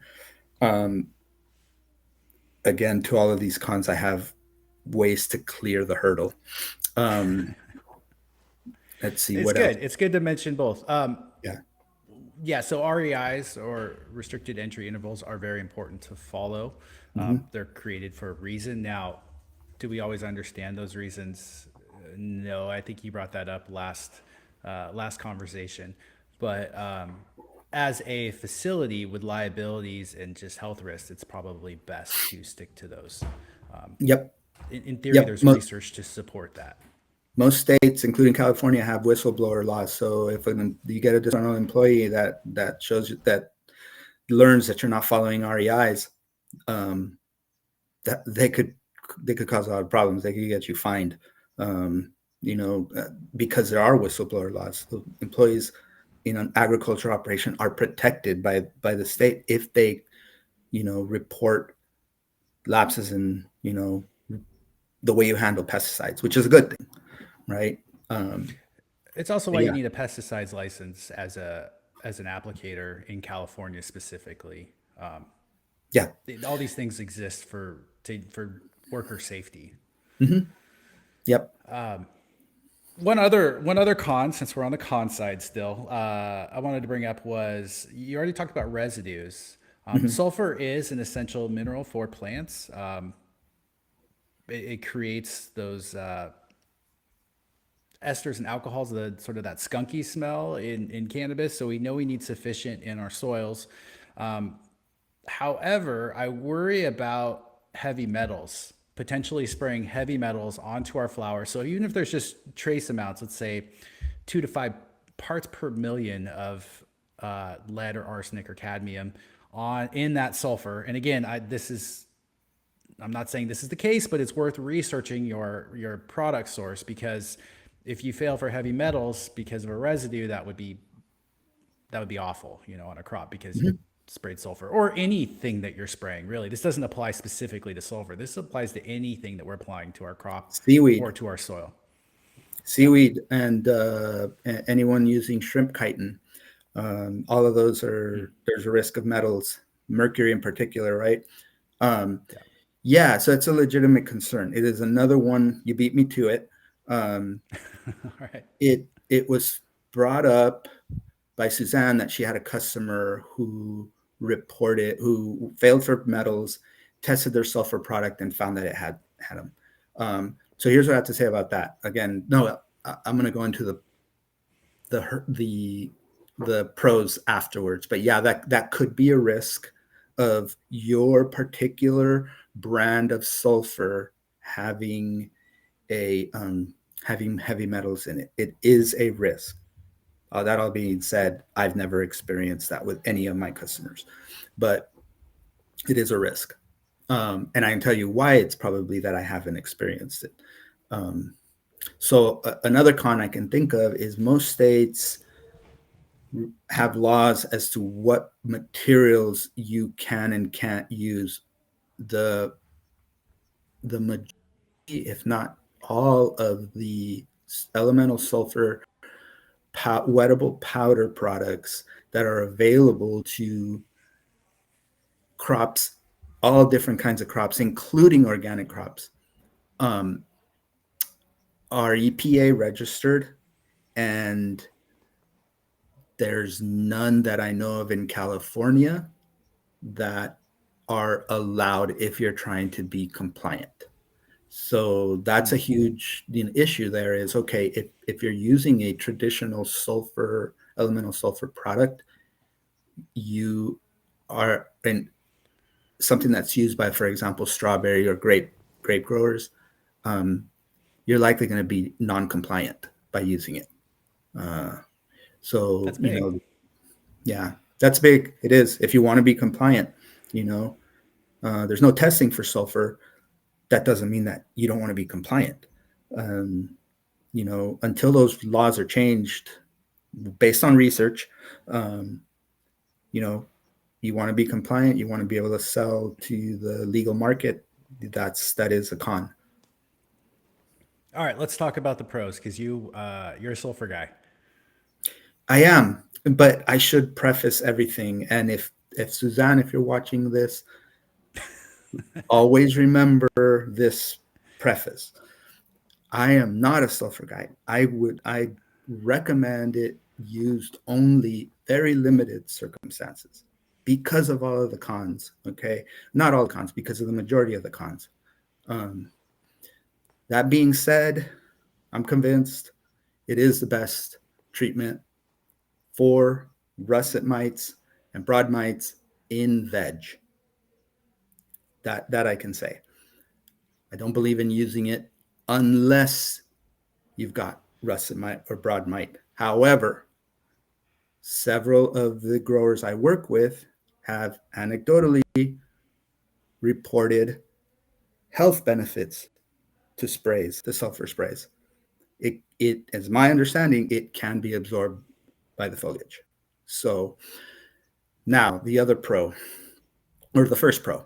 Again, to all of these cons, I have ways to clear the hurdle. Let's see what else. It's good to mention both. Yeah. Yeah, so REIs, or restricted entry intervals, are very important to follow. They're created for a reason. Now, do we always understand those reasons? No, I think you brought that up last conversation. But as a facility with liabilities and just health risks, it's probably best to stick to those. Yep. In theory, there's research to support that. Most states, including California, have whistleblower laws. So if you get a disgruntled employee that shows you, that learns that you're not following REIs, that they could cause a lot of problems. They could get you fined, because there are whistleblower laws. So employees in an agriculture operation are protected by the state if they, report lapses in, the way you handle pesticides, which is a good thing. Right. It's also why you need a pesticides license as an applicator in California specifically. All these things exist for worker safety. Mm-hmm. Yep. One other con, since we're on the con side still, I wanted to bring up was, you already talked about residues. Sulfur is an essential mineral for plants. It creates those esters and alcohols, the sort of that skunky smell in cannabis. So we know we need sufficient in our soils. However, I worry about heavy metals, potentially spraying heavy metals onto our flower. So even if there's just trace amounts, let's say 2 to 5 parts per million of lead or arsenic or cadmium in that sulfur. And again, I'm not saying this is the case, but it's worth researching your product source, because if you fail for heavy metals because of a residue, that would be awful, on a crop, because you sprayed sulfur, or anything that you're spraying. Really, this doesn't apply specifically to sulfur. This applies to anything that we're applying to our crop, seaweed, or to our soil. And anyone using shrimp chitin. All of those there's a risk of metals, mercury in particular, right? Yeah, so it's a legitimate concern. It is another one. You beat me to it. All right. It was brought up by Suzanne that she had a customer who failed for metals, tested their sulfur product, and found that it had them. So here's what I have to say about that. Again, no, I'm going to go into the pros afterwards. But yeah, that could be a risk of your particular brand of sulfur having having heavy metals in it. It is a risk. That all being said, I've never experienced that with any of my customers, but it is a risk. And I can tell you why it's probably that I haven't experienced it. So another con I can think of is most states have laws as to what materials you can and can't use. The majority, if not all, of the elemental sulfur wettable powder products that are available to crops, all different kinds of crops, including organic crops, are EPA registered, and there's none that I know of in California that are allowed if you're trying to be compliant. So that's a huge issue there is, okay, if you're using a traditional elemental sulfur product, you are in something that's used by, for example, strawberry or grape growers, you're likely going to be non-compliant by using it. So, That's big. Yeah, that's big. It is. If you want to be compliant, there's no testing for sulfur. That doesn't mean that you don't want to be compliant. Until those laws are changed based on research, you want to be compliant, you want to be able to sell to the legal market. That is a con. All right, let's talk about the pros because you're a sulfur guy. I am, but I should preface everything. And if Suzanne, if you're watching this, always remember this preface. I am not a sulfur guy. I recommend it used only very limited circumstances because of all of the cons. Okay, not all the cons, because of the majority of the cons. That being said, I'm convinced it is the best treatment for russet mites and broad mites in veg. That I can say. I don't believe in using it unless you've got russet mite or broad mite. However, several of the growers I work with have anecdotally reported health benefits to sulfur sprays. It, as my understanding, it can be absorbed by the foliage. So now the other pro, or the first pro,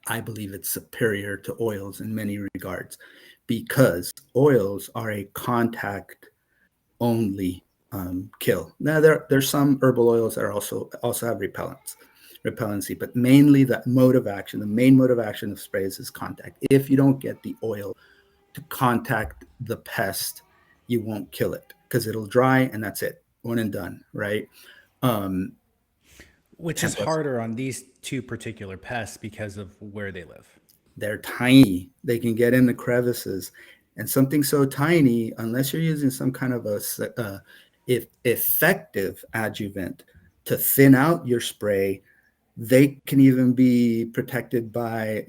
I believe it's superior to oils in many regards because oils are a contact only kill. Now there's some herbal oils that are also have repellency, but mainly the main mode of action of sprays is contact. If you don't get the oil to contact the pest, you won't kill it because it'll dry and that's it, one and done, right? Which is harder on these two particular pests because of where they live. They're tiny. They can get in the crevices. And something so tiny, unless you're using some kind of effective adjuvant to thin out your spray, they can even be protected by,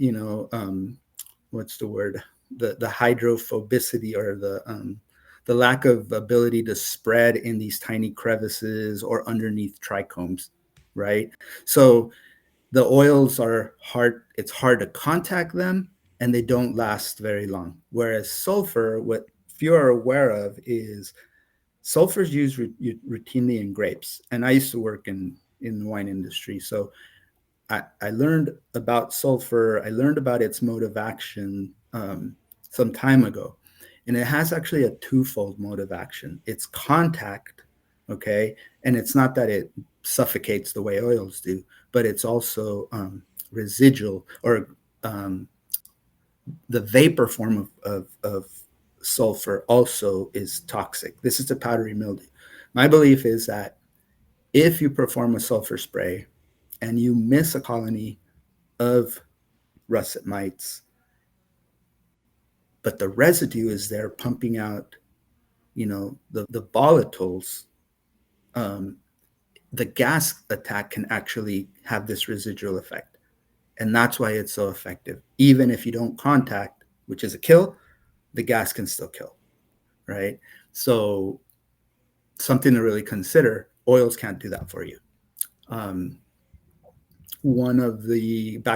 what's the word? The hydrophobicity, or the lack of ability to spread in these tiny crevices or underneath trichomes, right? So the oils are hard. It's hard to contact them and they don't last very long. Whereas sulfur, what few are aware of is sulfur is used routinely in grapes. And I used to work in the wine industry. So I learned about sulfur. I learned about its mode of action some time ago. And it has actually a twofold mode of action. It's contact, okay? And it's not that it suffocates the way oils do, but it's also residual or the vapor form of sulfur also is toxic. This is the powdery mildew. My belief is that if you perform a sulfur spray and you miss a colony of russet mites, but the residue is there pumping out, the volatiles, the gas attack can actually have this residual effect. And that's why it's so effective. Even if you don't contact, which is a kill, the gas can still kill, right? So something to really consider. Oils can't do that for you. Back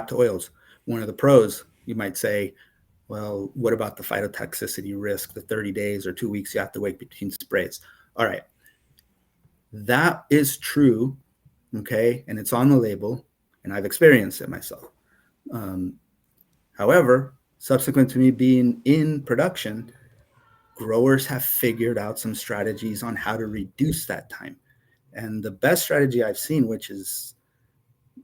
to oils, one of the pros, you might say, well, what about the phytotoxicity risk, the 30 days or 2 weeks you have to wait between sprays? All right. That is true, okay? And it's on the label, and I've experienced it myself. However, subsequent to me being in production, growers have figured out some strategies on how to reduce that time. And the best strategy I've seen, which is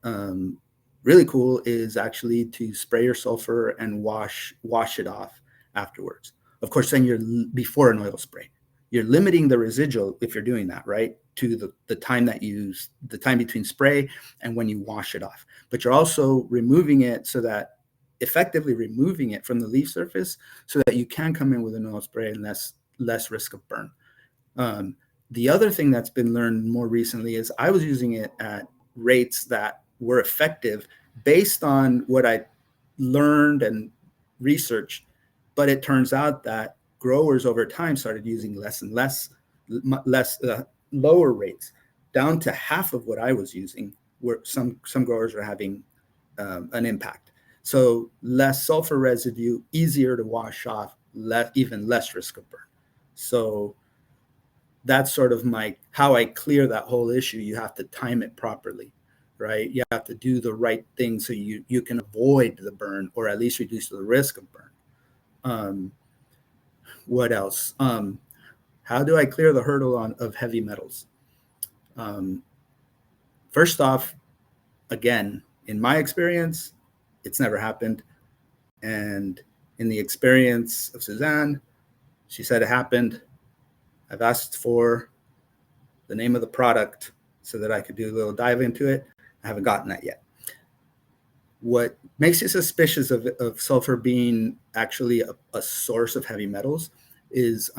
really cool, is actually to spray your sulfur and wash it off afterwards. Of course, then you're before an oil spray. You're limiting the residual if you're doing that, right? To the time the time between spray and when you wash it off. But you're also removing it effectively removing it from the leaf surface so that you can come in with an oil spray and less risk of burn. The other thing that's been learned more recently is I was using it at rates that were effective based on what I learned and researched. But it turns out that growers over time started using less and less lower rates, down to half of what I was using, where some growers are having an impact. So less sulfur residue, easier to wash off, even less risk of burn. So that's sort of how I clear that whole issue. You have to time it properly, right? You have to do the right thing so you can avoid the burn, or at least reduce the risk of burn. What else? How do I clear the hurdle of heavy metals? First off, again, in my experience, it's never happened. And in the experience of Suzanne, she said it happened. I've asked for the name of the product so that I could do a little dive into it. I haven't gotten that yet. What makes you suspicious of sulfur being actually a source of heavy metals is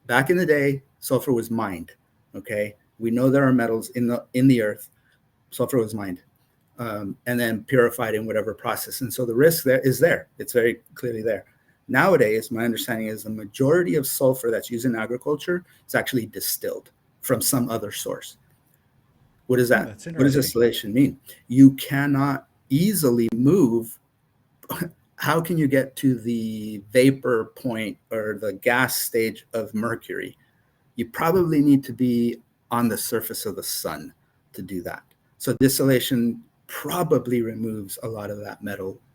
back in the day, sulfur was mined. Okay, we know there are metals in the earth. Sulfur was mined and then purified in whatever process, and so the risk there is there. It's very clearly there. Nowadays, my understanding is the majority of sulfur that's used in agriculture is actually distilled from some other source. What is that? What does distillation mean? You cannot easily move. How can you get to the vapor point or the gas stage of mercury? You probably need to be on the surface of the sun to do that. So distillation probably removes a lot of that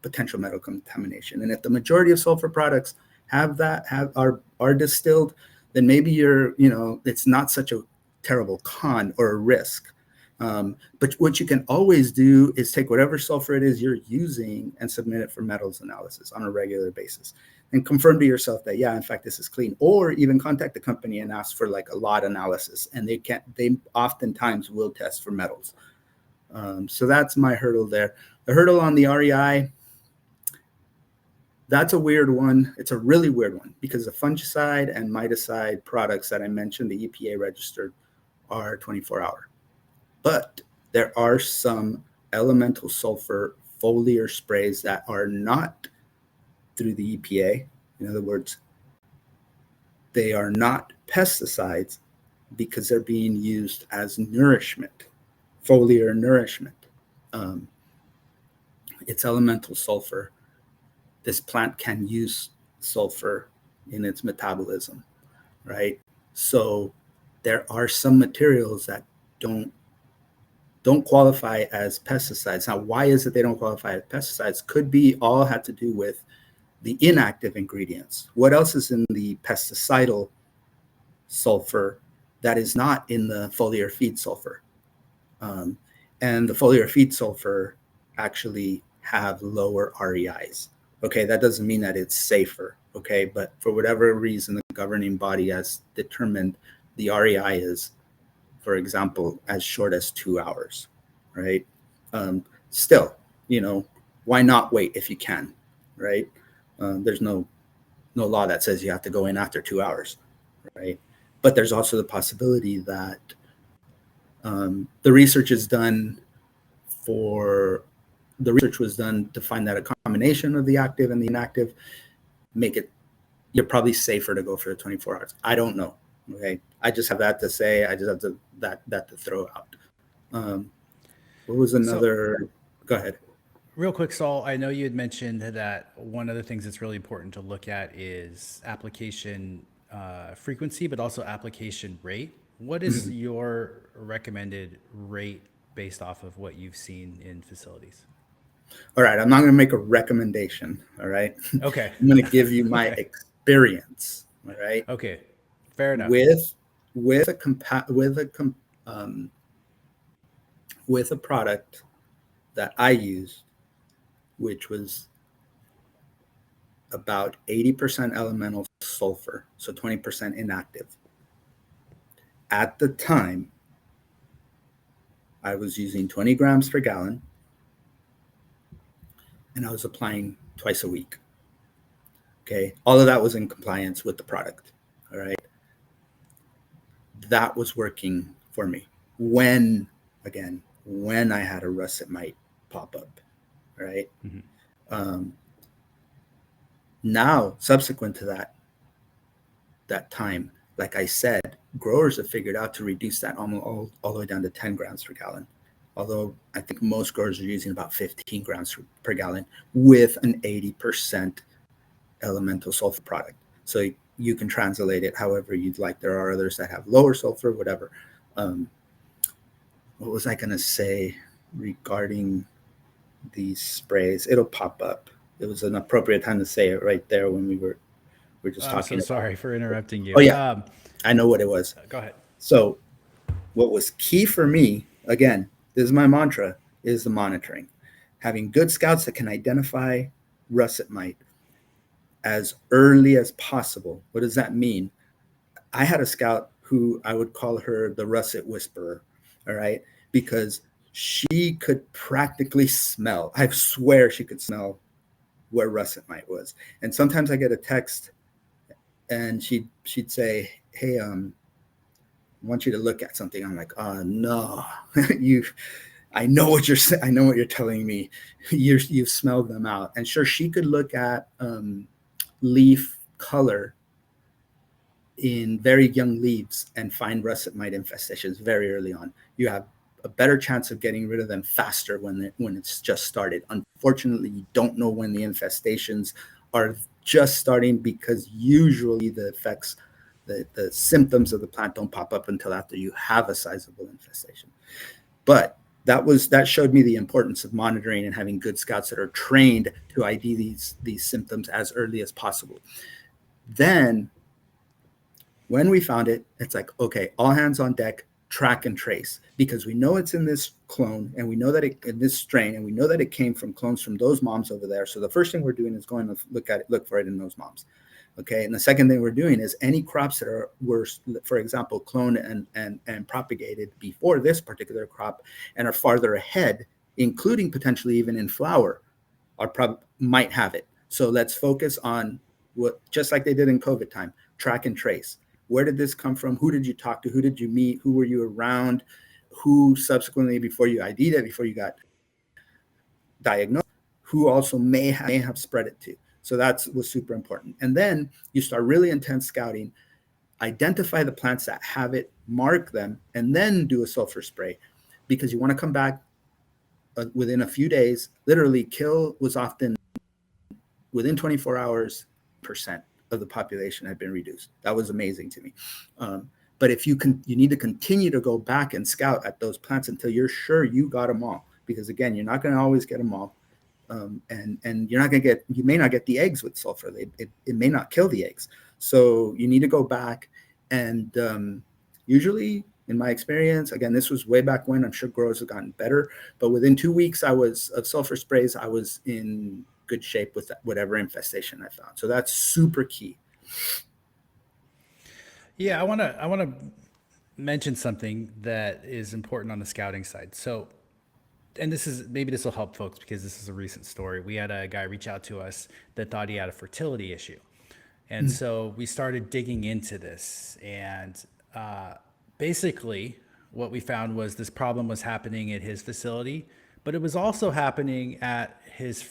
potential metal contamination. And if the majority of sulfur products are distilled, then maybe it's not such a terrible con or a risk. But what you can always do is take whatever sulfur it is you're using and submit it for metals analysis on a regular basis and confirm to yourself that, yeah, in fact, this is clean, or even contact the company and ask for like a lot analysis. And they oftentimes will test for metals. So that's my hurdle there. The hurdle on the REI, that's a weird one. It's a really weird one because the fungicide and miticide products that I mentioned, the EPA registered, are 24-hour. But there are some elemental sulfur foliar sprays that are not through the EPA. In other words, they are not pesticides because they're being used as nourishment, foliar nourishment. It's elemental sulfur. This plant can use sulfur in its metabolism, right? So there are some materials that don't qualify as pesticides. Now, why is it they don't qualify as pesticides? Could be all had to do with the inactive ingredients. What else is in the pesticidal sulfur that is not in the foliar feed sulfur? And the foliar feed sulfur actually have lower REIs. Okay, that doesn't mean that it's safer. Okay, but for whatever reason, the governing body has determined the REI is, for example, as short as 2 hours, right? Still, why not wait if you can, right? There's no law that says you have to go in after 2 hours, right? But there's also the possibility that the research was done to find that a combination of the active and the inactive you're probably safer to go for the 24 hours. I don't know. Okay. I just have that to say. I just have that to throw out. What was another? Go ahead. Real quick, Saul, I know you had mentioned that one of the things that's really important to look at is application frequency, but also application rate. What is your recommended rate based off of what you've seen in facilities? All right. I'm not going to make a recommendation. All right. Okay. I'm going to give you my experience. All right. Okay. Fair enough. With a product that I used, which was about 80% elemental sulfur, so 20% inactive. At the time, I was using 20 grams per gallon, and I was applying twice a week. Okay, all of that was in compliance with the product. All right, that was working for me. When I had a russet mite pop up, right? Now, subsequent to that time, like I said, growers have figured out to reduce that all the way down to 10 grams per gallon. Although I think most growers are using about 15 grams per gallon with an 80% elemental sulfur product. So you can translate it however you'd like. There are others that have lower sulfur, whatever. What was I going to say regarding these sprays? It'll pop up. It was an appropriate time to say it right there when we're just talking. I'm so sorry for interrupting you. Oh yeah, I know what it was. Go ahead. So what was key for me, again, this is my mantra, is the monitoring. Having good scouts that can identify russet mite as early as possible. What does that mean? I had a scout who I would call her the russet whisperer, all right? Because she could practically smell. I swear she could smell where russet mite was. And sometimes I get a text and she'd say, hey, I want you to look at something. I'm like, oh no, I know what you're saying. I know what you're telling me. You've smelled them out. And sure, she could look at leaf color in very young leaves and find russet mite infestations very early on. You have a better chance of getting rid of them faster when it's just started. Unfortunately, you don't know when the infestations are just starting because usually the effects, the symptoms of the plant don't pop up until after you have a sizable infestation. But that showed me the importance of monitoring and having good scouts that are trained to ID these symptoms as early as possible. Then when we found it, it's like, okay, all hands on deck, track and trace, because we know it's in this clone and we know that in this strain, and we know that it came from clones from those moms over there. So the first thing we're doing is going to look for it in those moms. Okay. And the second thing we're doing is any crops that were, for example, cloned and propagated before this particular crop and are farther ahead, including potentially even in flower, might have it. So let's focus on what, just like they did in COVID time, track and trace. Where did this come from? Who did you talk to? Who did you meet? Who were you around? Who subsequently, before you ID'd it, before you got diagnosed, who also may have spread it to? So that was super important. And then you start really intense scouting, identify the plants that have it, mark them, and then do a sulfur spray, because you want to come back within a few days. Literally, kill was often within 24 hours, % of the population had been reduced. That was amazing to me. But if you need to continue to go back and scout at those plants until you're sure you got them all, because again, you're not going to always get them all. And you're not going to you may not get the eggs with sulfur. It may not kill the eggs. So you need to go back and usually in my experience. Again, this was way back when. I'm sure growers have gotten better, but within 2 weeks of sulfur sprays, I was in good shape with whatever infestation I found. So that's super key. Yeah, I want to mention something that is important on the scouting side. So, and this will help folks because this is a recent story. We had a guy reach out to us that thought he had a fertility issue. And so we started digging into this. And basically, what we found was this problem was happening at his facility, but it was also happening at his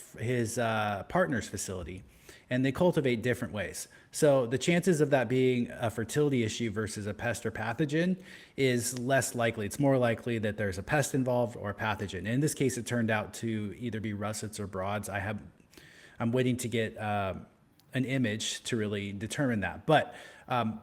partner's facility. And they cultivate different ways. So the chances of that being a fertility issue versus a pest or pathogen is less likely. It's more likely that there's a pest involved or a pathogen. In this case, it turned out to either be russets or broads. I'm waiting to get an image to really determine that. But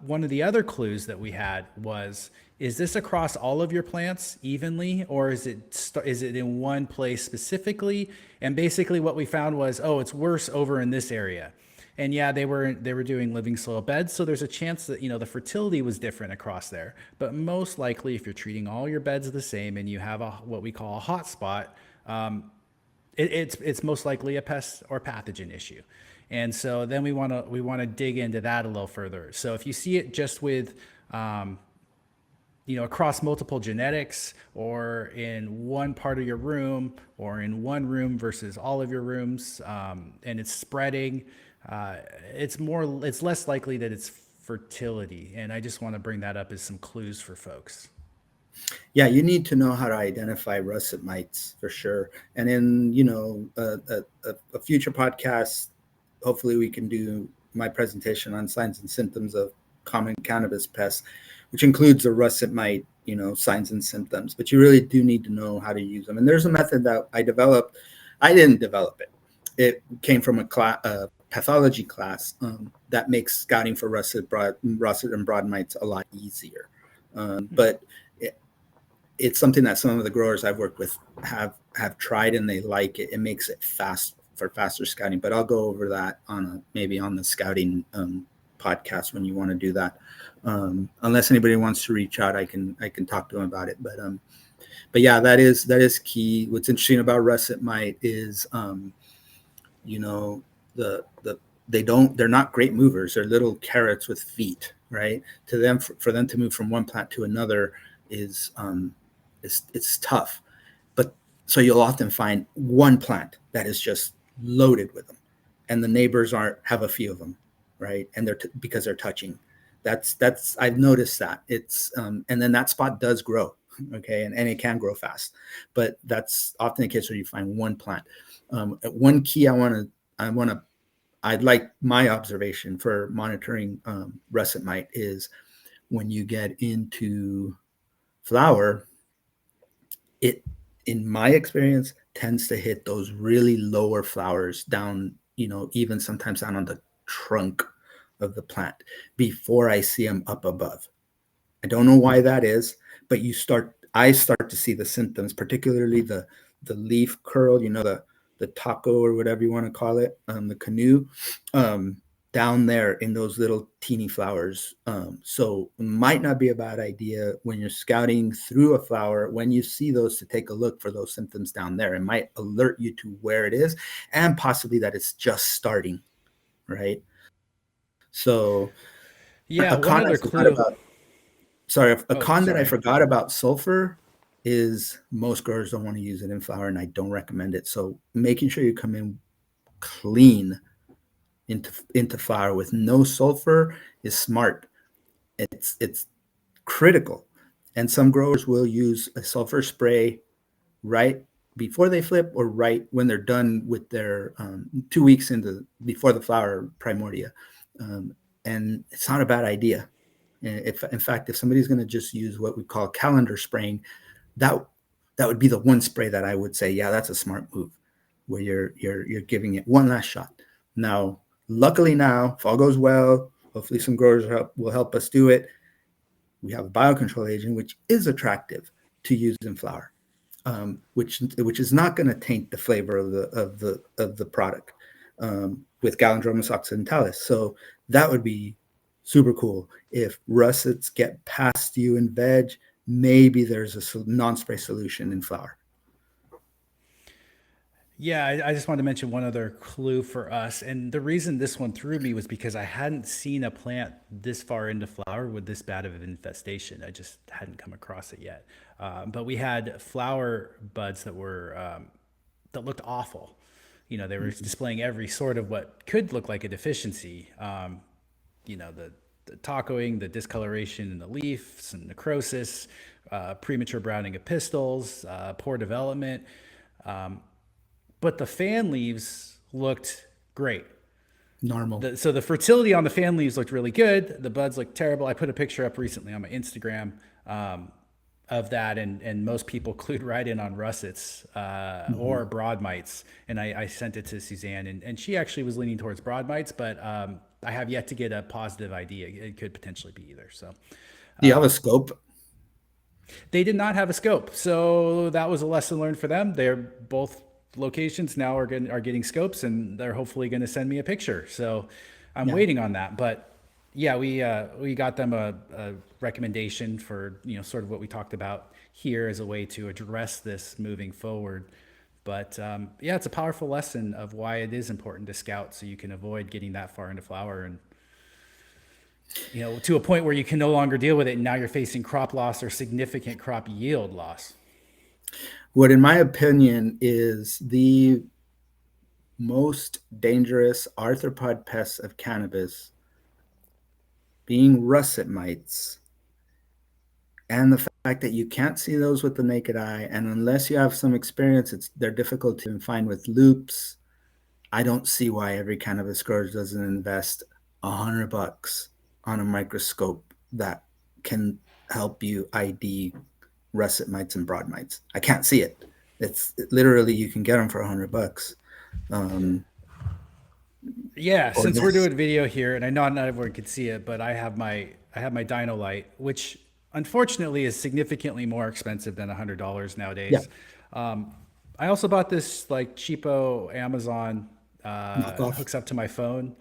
one of the other clues that we had was, is this across all of your plants evenly, or is it in one place specifically? And basically what we found was, oh, it's worse over in this area. And yeah, they were doing living soil beds, so there's a chance that the fertility was different across there. But most likely, if you're treating all your beds the same and you have what we call a hot spot, it's most likely a pest or pathogen issue. And so then we want to dig into that a little further. So if you see it just with across multiple genetics, or in one part of your room, or in one room versus all of your rooms, and it's spreading, it's less likely that it's fertility. And I just want to bring that up as some clues for folks. Yeah, you need to know how to identify russet mites for sure. And in a future podcast, hopefully we can do my presentation on signs and symptoms of common cannabis pests, which includes the russet mite, signs and symptoms. But you really do need to know how to use them. And there's a method that I developed. I didn't develop it. It came from a pathology class that makes scouting for russet and broad mites a lot easier. But it's something that some of the growers I've worked with have tried, and they like it. It makes it faster scouting. But I'll go over that maybe on the scouting podcast when you want to do that. Unless anybody wants to reach out, I can talk to them about it. But yeah, that is key. What's interesting about russet mite is they're not great movers. They're little carrots with feet, right? To them, for them to move from one plant to another is it's tough. But so you'll often find one plant that is just loaded with them, and the neighbors have a few of them, right? And because they're touching. That's I've noticed that it's and then that spot does grow, okay, and it can grow fast, but that's often the case where you find one plant. One key I'd like my observation for monitoring russet mite is when you get into flower, it, in my experience, tends to hit those really lower flowers down, even sometimes down on the trunk of the plant before I see them up above. I don't know why that is, but I start to see the symptoms, particularly the leaf curl, the taco or whatever you want to call it, the canoe, down there in those little teeny flowers. So it might not be a bad idea when you're scouting through a flower, when you see those, to take a look for those symptoms down there. It might alert you to where it is, and possibly that it's just starting, right? So Yeah, a one con I other forgot clue. about, sorry, a Oh, con that I sorry. forgot about sulfur is most growers don't want to use it in flower, and I don't recommend it. So making sure you come in clean into flower with no sulfur is smart. It's critical. And some growers will use a sulfur spray right before they flip, or right when they're done with their 2 weeks before the flower primordia. And it's not a bad idea. In fact, if somebody's going to just use what we call calendar spraying, that would be the one spray that I would say, yeah, that's a smart move, where you're giving it one last shot. Now, luckily now, if all goes well, hopefully some growers will help us do it. We have a biocontrol agent, which is attractive to use in flower, which is not going to taint the flavor of the product, with Gallindromus occidentalis. So that would be super cool if russets get past you in veg, maybe there's a non-spray solution in flower. Yeah, I just wanted to mention one other clue for us. And the reason this one threw me was because I hadn't seen a plant this far into flower with this bad of an infestation. I just hadn't come across it yet. But we had flower buds that were that looked awful. You know, they were displaying every sort of what could look like a deficiency. You know, the tacoing, the discoloration in the leaves, and necrosis, premature browning of pistils, poor development. But the fan leaves looked great. Normal. So the fertility on the fan leaves looked really good. The buds looked terrible. I put a picture up recently on my Instagram of that, and most people clued right in on russets or broad mites. And I sent it to Suzanne, and she actually was leaning towards broad mites, but I have yet to get a positive idea. It could potentially be either. So, do you have a scope? They did not have a scope, so that was a lesson learned for them. They're both locations now are getting scopes, and they're hopefully going to send me a picture. So I'm waiting on that. But yeah, we got them a recommendation for, you know, sort of what we talked about here as a way to address this moving forward. But yeah, it's a powerful lesson of why it is important to scout, so you can avoid getting that far into flower and, you know, to a point where you can no longer deal with it. And now you're facing crop loss or significant crop yield loss. What, in my opinion, is the most dangerous arthropod pests of cannabis being russet mites, and the fact that you can't see those with the naked eye, and unless you have some experience, they're difficult to find with loops. I don't see why every cannabis grower doesn't invest $100 on a microscope that can help you ID russet mites and broad mites. I can't see it. It's literally, you can get them for $100. Yeah, since we're doing video here, and I know not everyone can see it, but I have my Dino Light, which unfortunately is significantly more expensive than $100 nowadays. Yeah. I also bought this like cheapo Amazon hooks up to my phone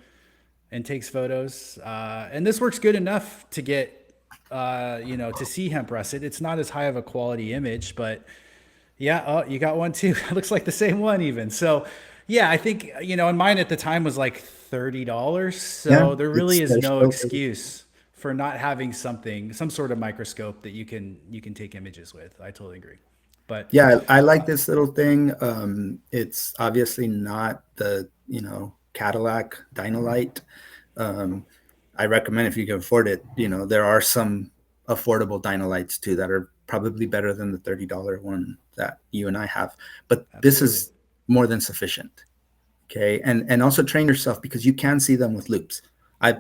and takes photos, and this works good enough to get you know, to see hemp russet. It's not as high of a quality image, but yeah, oh, you got one too. It looks like the same one even. So yeah, I think, you know, and mine at the time was like $30. So there really is no excuse for not having some sort of microscope that you can take images with. I totally agree. But yeah, I like this little thing. It's obviously not the, you know, Cadillac Dynolite. I recommend, if you can afford it, you know, there are some affordable Dynolites too that are probably better than the $30 one that you and I have. But absolutely, this is more than sufficient. Okay. And also train yourself, because you can see them with loops. I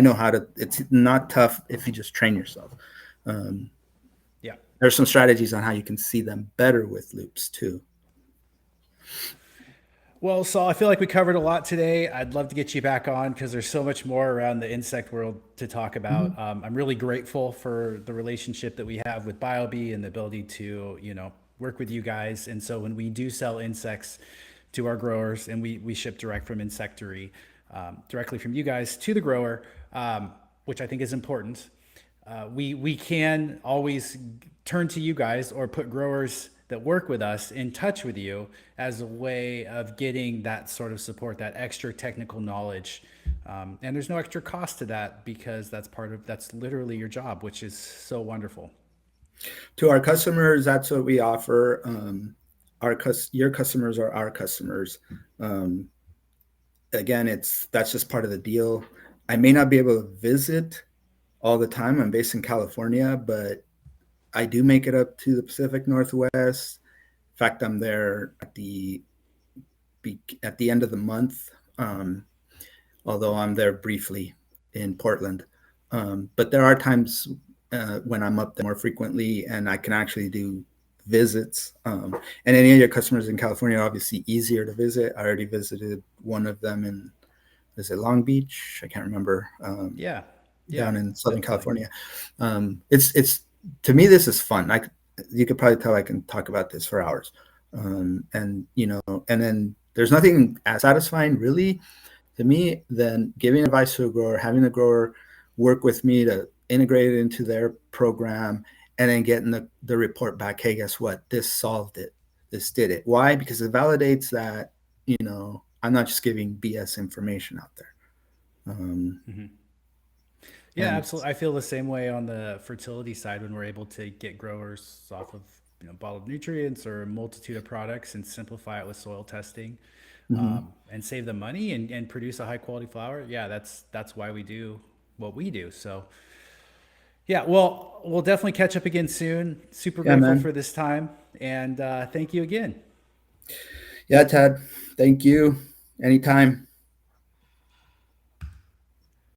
know how to. It's not tough if you just train yourself. Yeah. There's some strategies on how you can see them better with loops too. Well, Saul, I feel like we covered a lot today. I'd love to get you back on, because there's so much more around the insect world to talk about. I'm really grateful for the relationship that we have with BioBee and the ability to, you know, work with you guys. And so when we do sell insects to our growers, and we ship direct from Insectary, directly from you guys to the grower, which I think is important, we can always turn to you guys or put growers that work with us in touch with you as a way of getting that sort of support, that extra technical knowledge. And there's no extra cost to that, because that's literally your job, which is so wonderful. To our customers, that's what we offer. Your customers are our customers. Again, that's just part of the deal. I may not be able to visit all the time. I'm based in California, but I do make it up to the Pacific Northwest. In fact, I'm there at the end of the month, although I'm there briefly in Portland. But there are times when I'm up there more frequently, and I can actually do visits. And any of your customers in California are obviously easier to visit. I already visited one of them is it Long Beach? I can't remember. Down in Southern California. It's to me, this is fun. You could probably tell I can talk about this for hours. And you know, and then there's nothing as satisfying really to me than giving advice to a grower, having the grower work with me to integrate it into their program, and then getting the report back, hey, guess what? This solved it. This did it. Why? Because it validates that, I'm not just giving BS information out there. Yeah, absolutely. I feel the same way on the fertility side when we're able to get growers off of bottled nutrients or a multitude of products and simplify it with soil testing, and save them money and produce a high quality flower. Yeah, that's why we do what we do. So yeah, well, we'll definitely catch up again soon. Super grateful for this time, and thank you again. Yeah, Ted, thank you. Anytime.